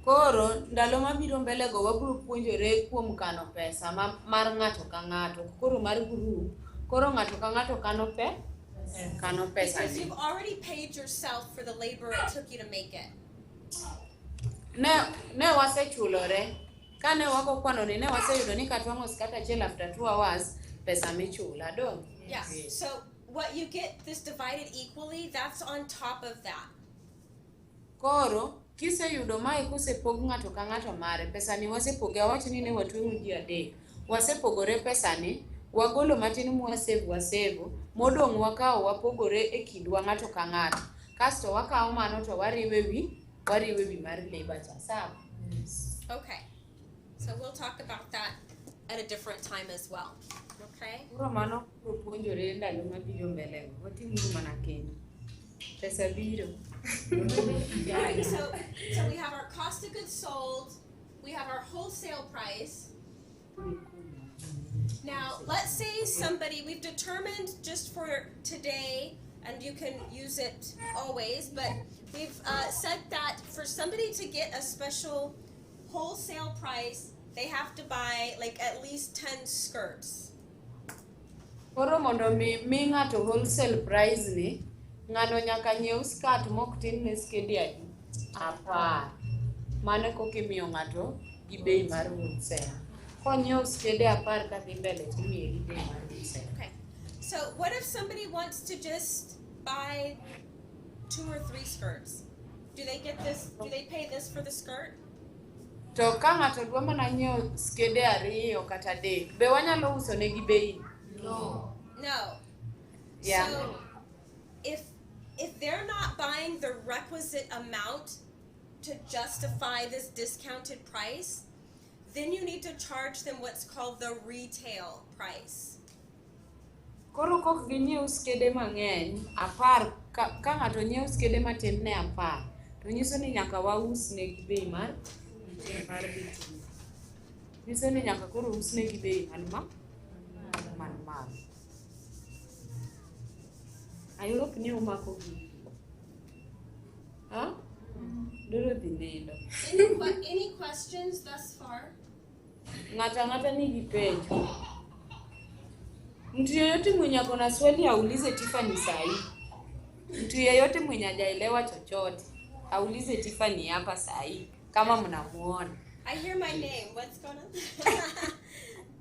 Koro ndalo mabiro mbele go wabiro puonjore kuom kano pesa mar ng'ato ka ng'ato. Koro mar group, koro ng'ato ka ng'ato kano pesa Because ni. you've already paid yourself for the labor it took you to make it. Ne wasechulore. Kane wako kwano ni ne waseyudo ni katwang'o skat achiel after 2 hours pesa michula do. Yeah. So what you get this divided equally, that's on top of that. Koro kiseyudo mae kosepog ng'ato ka ng'ato mare, pesa ni wasepoge, awacho ni ne watweng'o ji adek. Wasepogore pesa ni, wagolo matin mwasave, modong' wakawo wapogore e kindwa ng'ato ka ng'ato. Kasto wakawo mano to wariwe wi mar labor cha. Sawa? Okay. So we'll talk about that at a different time as well. Okay? Koro mano puonjore ndalo mabiro mbele go. Watimuru mana kendo. Pesa biro. Alright, so we have our cost of goods sold, we have our wholesale price. Now, let's say we've determined just for today, and you can use it always, but we've said that for somebody to get a special wholesale price, they have to buy like at least 10 skirts. Koro mondo mi ng'ato wholesale price ni, ng'ano nyaka nyiew skirt mok tin ne skedi adi 10. Mano kokimiyo ng'ato gi bei mar wholesale. Konyiew skedi 10 kadhi mbele timiye gi bei mar wholesale. Okay. So what if somebody wants to just buy 2 or 3 skirts? Do they get this? Do they pay this for the skirt? To ka ng'ato dwa mana nyiew skedi 2 kata 3, be wanyalo uso ne gi bei? No. Yeah. So if they're not buying the requisite amount to justify this discounted price, then you need to charge them what's called the retail price. Koro kok ginyiew skede mang'eny 10, ka ng'ato nyiew skede matin ne 10, to nyiso ni nyaka waus ne gi bei mar biti. Nyiso ni nyaka koro us ne gi bei man malo. I hope ni umako gi. Dorothy nindo. Any questions thus far? Ng'ata nigi penjo. Mtu yeyote mwenye ako na swali aulize Tiffany sahi. Mtu yeyote mwenye hajaelewa chochote aulize Tiffany hapa sahi kama mnamuona. I hear my name. What's going on?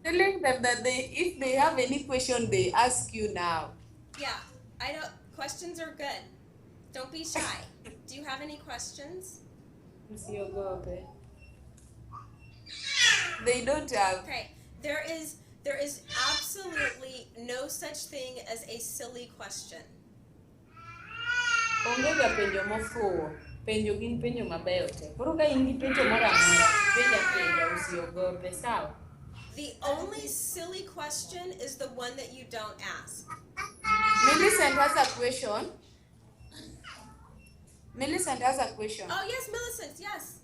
Telling them that if they have any question they ask you now. Yeah, I know questions are good. Don't be shy. Do you have any questions? Usiogope. They don't have. Okay. There is absolutely no such thing as a silly question. Onge ga penjo mofuwo. Penjo gin penjo mabeyo te. Koro ka in gi penjo moro amora, penja usiogope, sawa? The only silly question is the one that you don't ask. Millicent has a question. Millicent has a question. Oh yes, Millicent. Yes.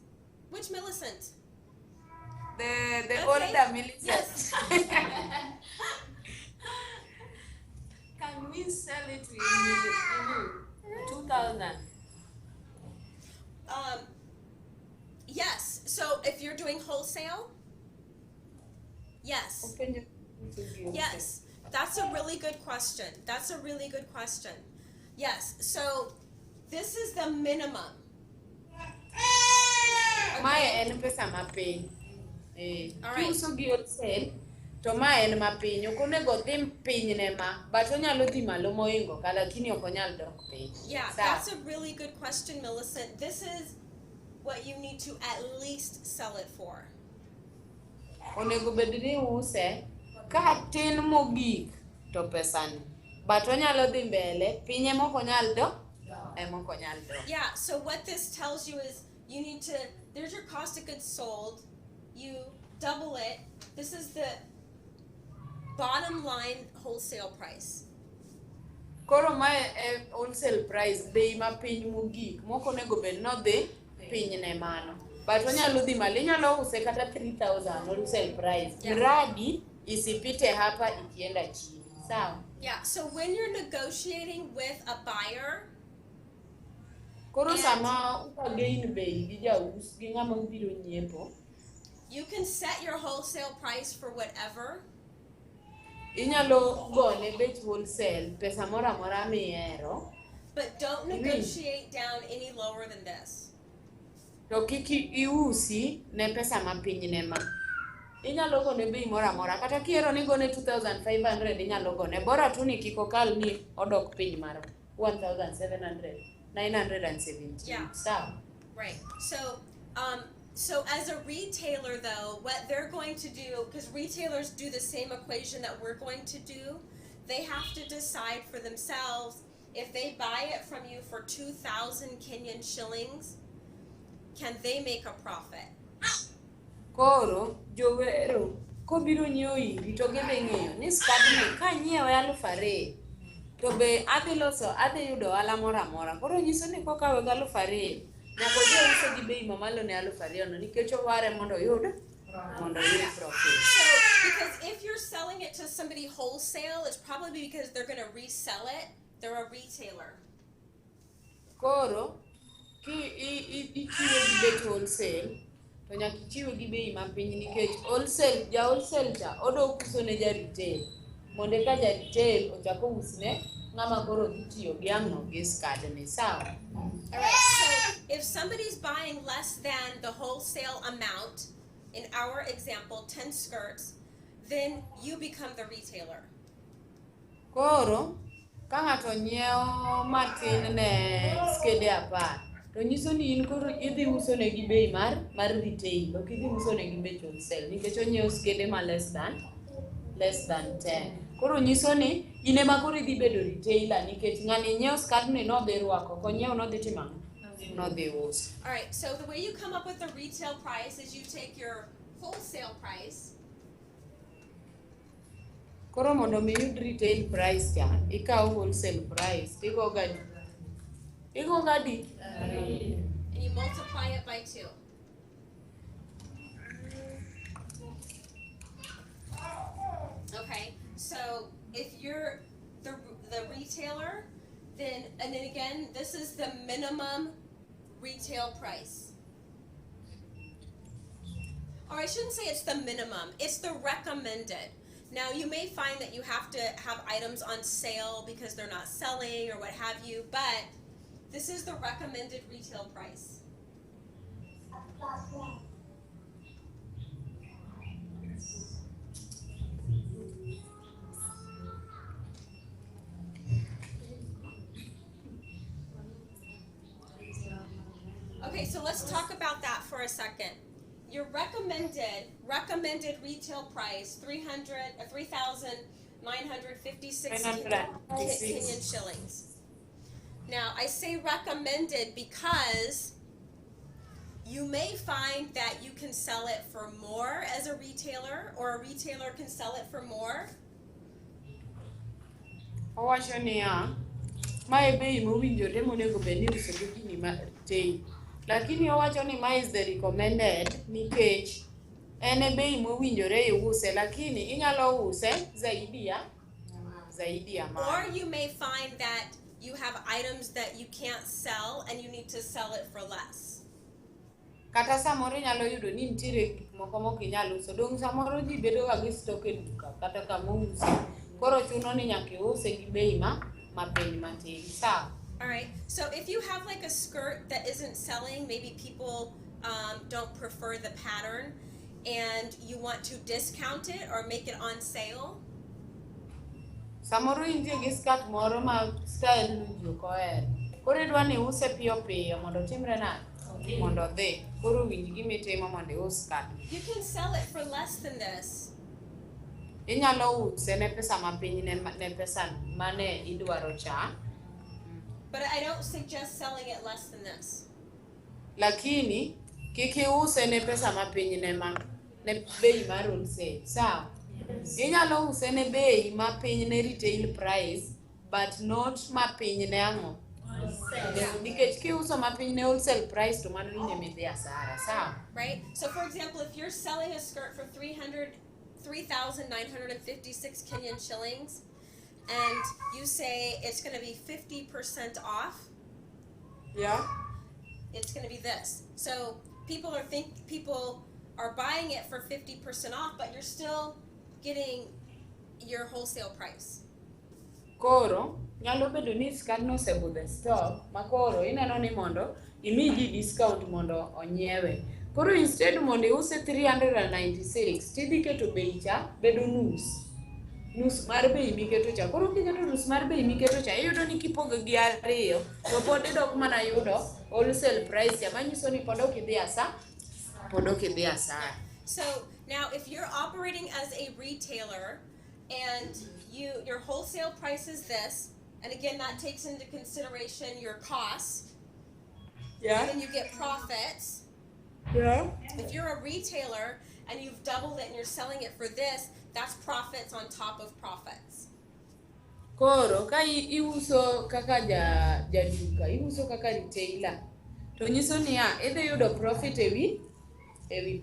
Which Millicent? The Okay. older Millicent. Yes. Can we sell it in 2000? Yes. So if you're doing wholesale, yes. Open your Yes. That's a really good question. That's a really good question. Yes. So this is the minimum. Mae en pesa mapiny. Alright. Kiuso gi wholesale, to mae en mapiny. Ok onego dhi piny ne ma, but onyalo dhi malo moingo ka, lakini ok onyal dok piny. Yeah, Sawa? that's a really good question, Millicent. This is what you need to at least sell it for. Onego bed ni use ka tin mogik to pesani. But onyalo dhi mbele, piny ema ok onyal dok, ema ok onyal dok. Yeah, so what this tells you is you need to, there's your cost of goods sold. You double it. This is the bottom line wholesale price. Koro mae e wholesale price, bei ma piny mogik, moko onego bed nodhi piny ne mano. But onyalo dhi malo, inyalo use kata 3,000 wholesale price. Yeah. Mradi isipite hapa ikienda chini. Sawa? Yeah, so when you're negotiating with a buyer, Koro And- sama ukagain bei gi jaus gi ng'ama ubiro nyiepo, you can set your wholesale price for whatever. inyalo gone bech wholesale pesa moro amora mihero, But don't negotiate down any lower than this. to kik iusi ne pesa mapiny ne ma. Inyalo gone bei moro amora, kata kihero ni gone 2,500 inyalo gone, bora tu ni kik okal ni odok piny mar 1,700, 970. Yeah. Sawa? Right. So as a retailer though, what they're going to do, because retailers do the same equation that we're going to do, they have to decide for themselves if they buy it from you for 2,000 Kenyan shillings, can they make a profit? Koro jowero kobiro nyiewo iri to gidhi ng'iyo ni skadni kanyiewe 2,000 to be adhi yudo ohala moro amora. Koro nyiso ni kokawe gi 2,000 nyaka odhi use gi bei mamalo ne 2,000 no, nikech oware mondo oyud profit. So, because if you're selling it to somebody wholesale, it's probably because they're going to resell it. They're a retailer. Koro ki ichiwo gi bech wholesale to nyaka ichiwe gi bei mapiny, nikech ja wholesale cha odok uso ne ja retail mondo ka ja retail ochako usne ng'ama koro dhi tiyo gi ang'o gi skadni. Sawa? Alright, so if somebody's buying less than the wholesale amount, in our example, 10 skirts, then you become the retailer. Koro ka ng'ato nyiewo matin ne skede 10, to nyiso ni in koro idhi uso ne gi bei mar retail, ok idhi uso ne gi bech wholesale, nikech onyiewo skede ma less than 10. Koro nyiso ni in ema koro idhi bedo retailer, nikech ng'ani nyiewo skadni nodhi rwako, konyiewo nodhi timo ang'o? Nodhi uso. Alright, so the way you come up with the retail price is you take your wholesale price, Koro mondo mi yud retail price cha, ikawo wholesale price, igo gadi. and you multiply it by 2. Okay, so if you're the retailer, then, and then again, this is the minimum retail price. Or I shouldn't say it's the minimum, it's the recommended. Now you may find that you have to have items on sale because they're not selling or what have you, but this is the recommended retail price. so let's talk about that for a second. Your recommended retail price 3,956 Kenyan shillings. Now I say recommended because you may find that you can sell it for more as a retailer, or a retailer can sell it for more. Owacho niya, mae bei mowinjore monego bed ni uso gi gini matei. Lakini owacho ni mae is the recommended nikech en e bei mowinjore iuse, lakini inyalo use zaidi ya Or you may find that you have items that you can't sell and you need to sell it for less. Kata samoro inyalo yudo ni nitiere gik moko mok inyalo uso. Dong samoro ji bedo ga gi stock e duka kata kama use. Koro chuno ni nyaka use gi bei mapiny matin. Sawa. All right. So if you have like a skirt that isn't selling, maybe people don't prefer the pattern, and you want to discount it or make it on sale. Samoro intie gi skirt moro ma style no ji ok ohero. Koro idwa ni use piyo piyo mondo timre nade? Mondo dhi. Koro winj gimitimo mondo ius skirt. You can sell it for less than this. Inyalo use ne pesa mapiny ne pesa mane idwaro cha. But I don't suggest selling it less than this. Lakini kik iuse ne pesa mapiny ne bei mar wholesale. Sawa. Inyalo use ne bei mapiny ne retail price, but not mapiny ne ang'o. Nikech kiuso mapiny ne wholesale price to mano ine midhi asara. Sawa. Right? So for example, if you're selling a skirt for 3,956 Kenyan shillings, and you say it's going to be 50% off, Yeah. it's going to be this. So people are buying it for 50% off, but you're still getting your wholesale price. Koro nyalo bedo ni skirt no osebudho stock ma koro ineno ni mondo imi ji discount mondo onyiewe. Koro instead mondo iuse 396 tidhi keto bei cha bedo nus mar bei miketo cha. Koro kiketo nus mar bei miketo cha iyudo ni kipogo gi ariyo to pod idok mana yudo wholesale price ya manyiso ni pod ok idhi asara. So now if you're operating as a retailer and your wholesale price is this, and again that takes into consideration your costs, Yeah. and you get profits. Yeah. If you're a retailer and you've doubled it and you're selling it for this, that's profits on top of profits. Koro ka iuso kaka jaduka, iuso kaka retailer, to nyiso ni idhi yudo profit ewi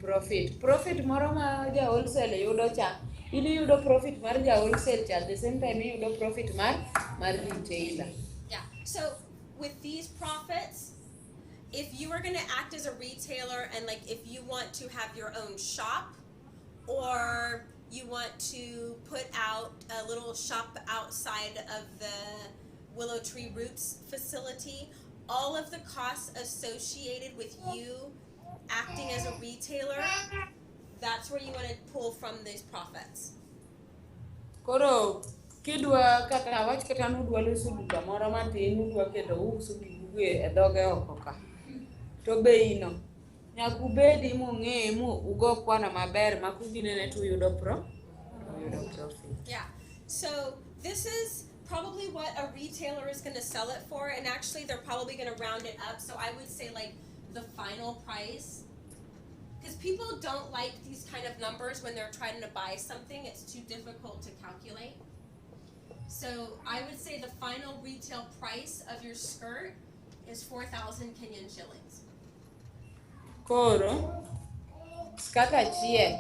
profit. Profit moro ma ja wholesale yudo cha, idhi yudo profit mar ja wholesale cha, at the same time yudo profit mar retailer. Yeah. So with these profits, if you are going to act as a retailer and like if you want to have your own shop, or you want to put out a little shop outside of the Willow Tree Roots facility, all of the costs associated with you acting as a retailer, that's where you want to pull from these profits. Koro kidwa kata wach kata nudwa loso duka moro matin nudwa keto uso gigugu e dhoge oko ka. To bei no nyaka ubedi mung'e ugo kwana maber ma kudhinene to uyudo profit. Yeah. So this is probably what a retailer is going to sell it for, and actually they're probably going to round it up. So I would say like the final price, because people don't like these kind of numbers when they're trying to buy something. It's too difficult to calculate. So I would say the final retail price of your skirt is 4,000 Kenyan shillings. Koro skirt achiel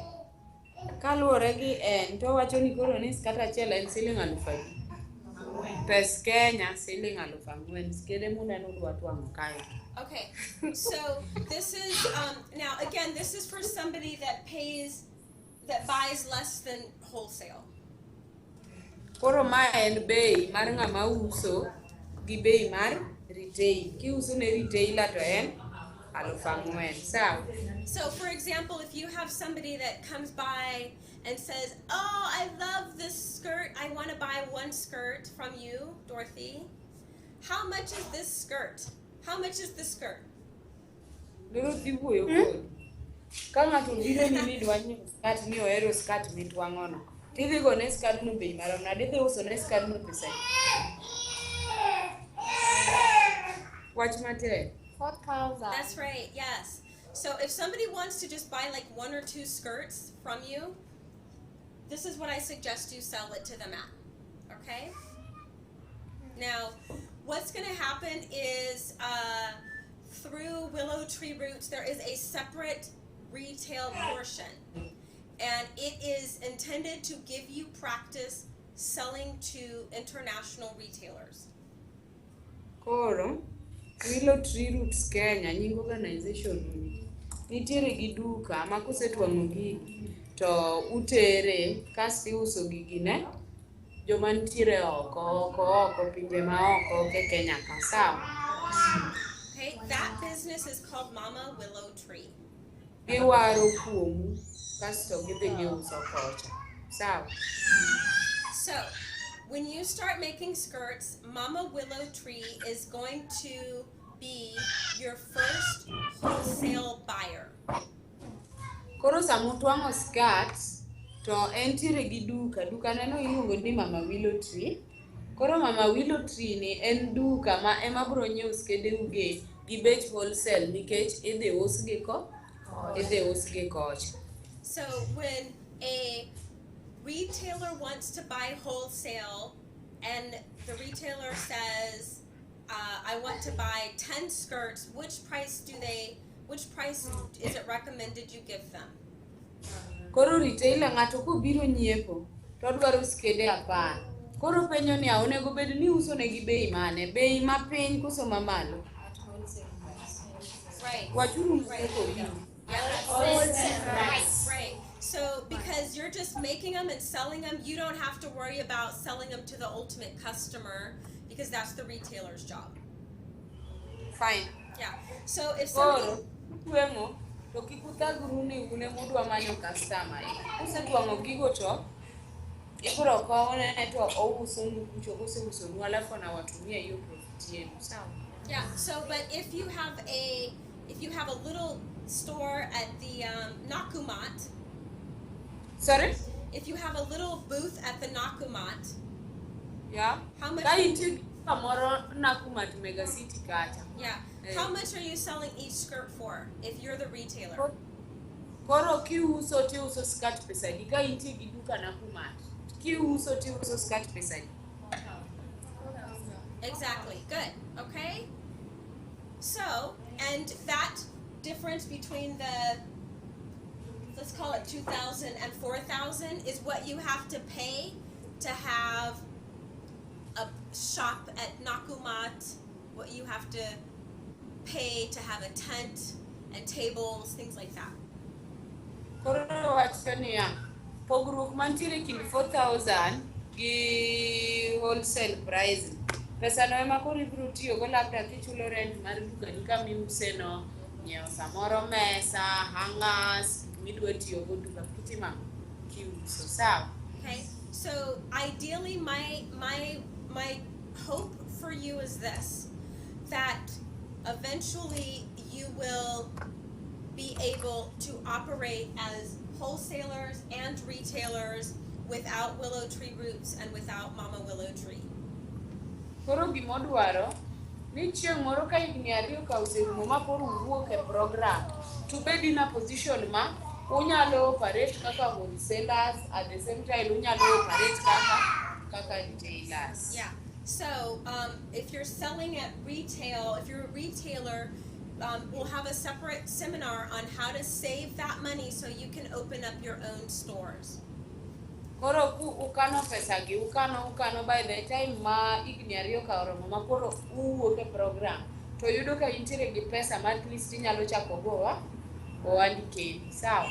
kaluwore gi en to wacho ni koro ni skirt achiel en siling 5,000 pes Kenya siling 4,000 skede muneno dwa twang'o kae. Okay, so this is now again, this is for somebody that buys less than wholesale. Koro ma en bei mar ng'ama uso gi bei mar retail. Kiuso ne retailer to en 4,000. Sawa. So for example, if you have somebody that comes by and says, "Oh, I love this skirt. I want to buy one skirt from you, Dorothy. How much is this skirt? How much is this skirt?" Dorothy wuoyo kodi. Ka ng'ato biro ni idwa nyiewo skat ni ohero skat mitwang'ono, tidhi gone skadno bei marom nade, idhi uso ne skadno pesa adi? Wach matek. 4,000. That's right, yes. So if somebody wants to just buy like 1 or 2 skirts from you, this is what I suggest you sell it to them at. Okay? Now, what's going to happen is through Willow Tree Roots, there is a separate retail portion. And it is intended to give you practice selling to international retailers. Koro, Willow Tree Roots Kenya, nying organization ni. Nitiere gi duka ma kosetwang'o gigi to utere kasi uso gigi ne joma nitiere oko pinje ma oko ke Kenya ka sawa. Okay, that business is called Mama Willow Tree. Giwaro kuomu kasto gidhi giuso kocha. Sawa. So, when you start making skirts, Mama Willow Tree is going to be your first wholesale buyer. Koro samutwang'o skirts to entiere gi duka neno iluongo ni Mama Willow Tree. Koro Mama Willow Tree ni en duka ma ema bro nyiewo skede uge gi bech wholesale nikech idhi usgi kocha. So, when a retailer wants to buy wholesale and the retailer says, I want to buy 10 skirts, which price is it recommended you give them? Koro retailer ng'ato kobiro nyiepo to odwaro skede 10. Koro penjo ni onego bed ni uso ne gi bei mane? Bei ma piny koso ma malo? Right. Wachuru Right. Right. So because you're just making them and selling them, you don't have to worry about selling them to the ultimate customer because that's the retailer's job. Fine. Yeah. So if somebody Koro tweng'o to kik uthagru ni une mudwa manyo customer. Kusetwang'o gigo to ibro kowne to ouso kucho koseuso nu alafu anawatumia hiyo profit yenu. Sawa. Yeah. So, but if you have a little store at the Nakumat. Sorry? If you have a little booth at the Nakumat. Yeah. How much? Ka intie kamoro Nakumat Mega City kacha. Yeah. How much are you selling each skirt for if you're the retailer? Koro kiuso tiuso skirt pesa di ka intie gi duka Nakumat. Kiuso tiuso skirt pesa di. Exactly. Good. Okay. So, and that difference between let's call it 2,000 and 4,000 is what you have to pay to have a shop at Nakumat, what you have to pay to have a tent and tables, things like that. Koro wacho niya, pogruok mantiere kind 4,000 gi wholesale price. Pesa no ema koro ibiro tiyogo labda kichulo rent mar dukani kamiuse no, nyiewo samoro mesa, hangers, midwa tiyogo duka kitima kiuso. Sawa? Okay, so ideally my hope for you is this, that eventually you will be able to operate as wholesalers and retailers without Willow Tree Roots and without Mama Willow Tree. Koro gimodwaro ni chieng' moro ka higni 2 ka oserumo ma koro uwuok e program to bed in a position ma unyalo operate kaka wholesalers at the same time unyalo operate kaka retailers. Yeah. So if you're selling at retail, if you're a retailer, we'll have a separate seminar on how to save that money so you can open up your own stores. Koro ukano pesa gi ukano by the time ma higni 2 ka oromo ma koro uwuok e program to yudo ka intiere gi pesa ma at least inyalo chako go ohandi kendi. Sawa?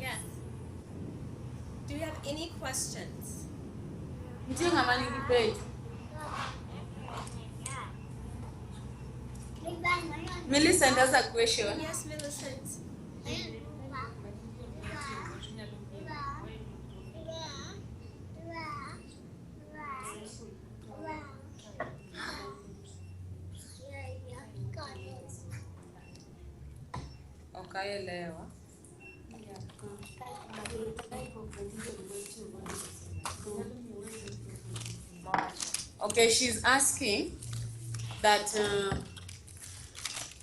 Yes. Do you have any questions? Nitie ng'ama nigi penjo? Millicent has a question. Yes, Millicent. okaelewa. Okay, she's asking that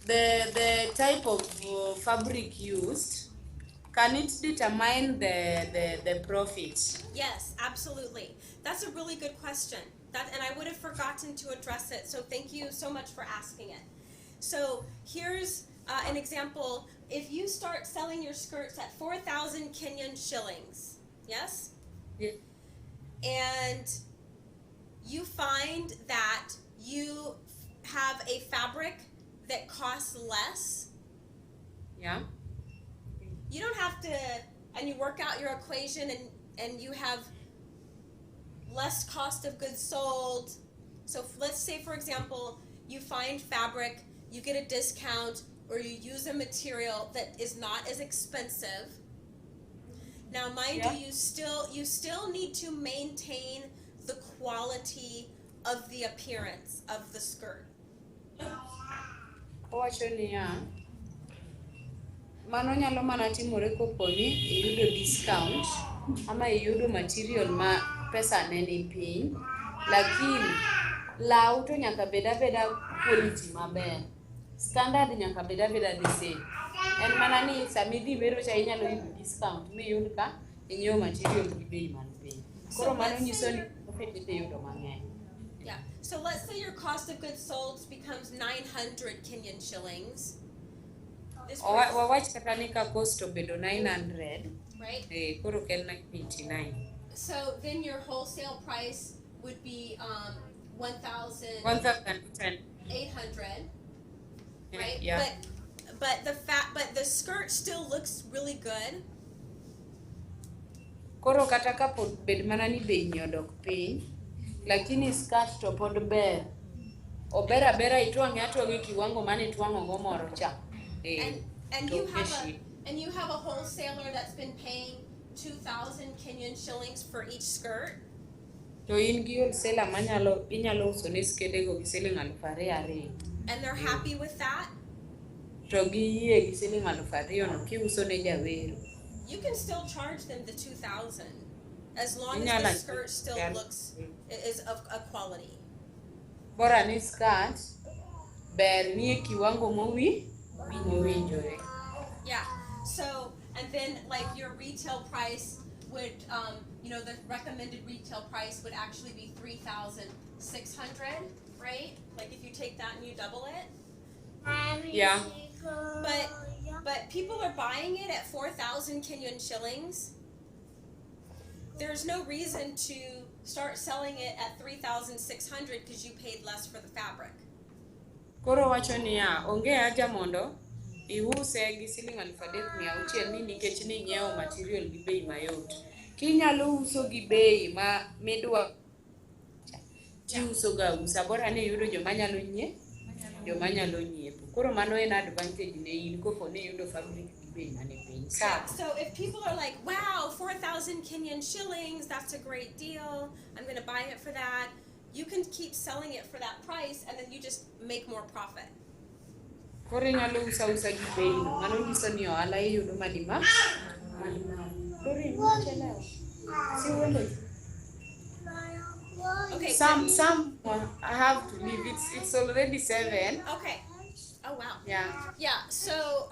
the type of fabric used, can it determine the profit? Yes, absolutely. That's a really good question. And I would have forgotten to address it, so thank you so much for asking it. So here's an example. If you start selling your skirts at 4,000 Kenyan shillings, yes? Yeah. And you find that you have a fabric that costs less, Yeah. you don't have to, and you work out your equation and you have less cost of goods sold. So let's say, for example, you find fabric, you get a discount, or you use a material that is not as expensive. Now, mind Yeah. you still need to maintain the quality of the appearance of the skirt. Owacho niya, mano nyalo mana timore koponi iyudo discount ama iyudo material ma pesa ne ni piny, lakini law to nyaka beda quality maber. Standard nyaka beda the same. En mana ni samidhi bero cha inyalo yudo discount miyud ka inyiewo material gi bei man piny. Koro mano nyiso ni profit iyudo mang'eny. Yeah. So let's say your cost of goods sold becomes 900 Kenyan shillings. This price, Wawach kata ni ka cost obedo 900, right? Koro kel na 89. So then your wholesale price would be 1,800, 1,010. right? Yeah. But the skirt still looks really good. Koro kata ka pod bed mana ni bei ni odok piny, lakini skirt to pod ber. Ober abera itwang'e atwang'e kiwango mane itwang'o go moro cha. And you have a wholesaler that's been paying 2,000 Kenyan shillings for each skirt. To in gi wholesaler inyalo uso ne skede go gi siling 2,200. And they're happy with that. To gi yie gi siling 2,000 no kiuso ne jawero. You can still charge them the 2,000 as long as the skirt still is of a quality. Bora ni skirt ber ni kiwango mowinjore. Yeah. So, and then like your retail price would, the recommended retail price would actually be 3,600, right? Like if you take that and you double it. Yeah. But people are buying it at 4,000 Kenyan shillings. There's no reason to start selling it at 3,600 because you paid less for the fabric. Koro wacho niya, onge haja mondo iuse gi siling 3,600 ni nikech ni nyiewo material gi bei mayot. Kinyalo uso gi bei ma midwa tiuso ga usa, bora ni yudo joma nyalo nyiepo. Koro mano en advantage ne in kopo ni yudo fabric gi bei mane piny. So if people are like, wow, 4,000 Kenyan shillings, that's a great deal, I'm going to buy it for that, you can keep selling it for that price and then you just make more profit. Koro inyalo usa gi bei no, mano nyiso ni ohala iyudo madima. Okay. Some I have to leave. It's already 7. Okay. Oh wow. Yeah. Yeah. So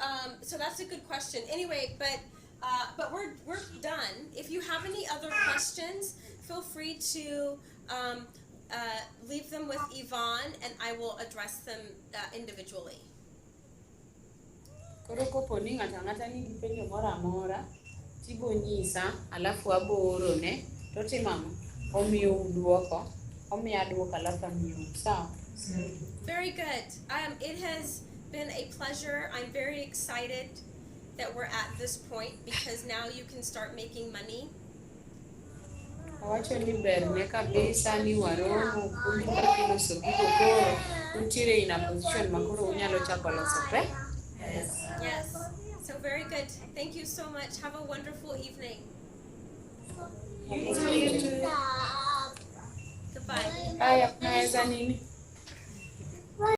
that's a good question. Anyway, but we're done. If you have any other questions, feel free to leave them with Yvonne, and I will address them individually. Koro kopo ni ng'ata nigi penjo moro amora, tibo nyisa, alafu aboro ne, to timamo, omiyo uduoko, omiyo aduoko alafu amiyo. Sawa? Very good. It has been a pleasure. I'm very excited that we're at this point because now you can start making money. Owacho ni ber ne kabisa ni waromo kundi mar loso gigo koro untiere in a position ma koro unyalo chako loso pe. Yes. So very good. Thank you so much. Have a wonderful evening. You too. Goodbye. Haya, naweza nini?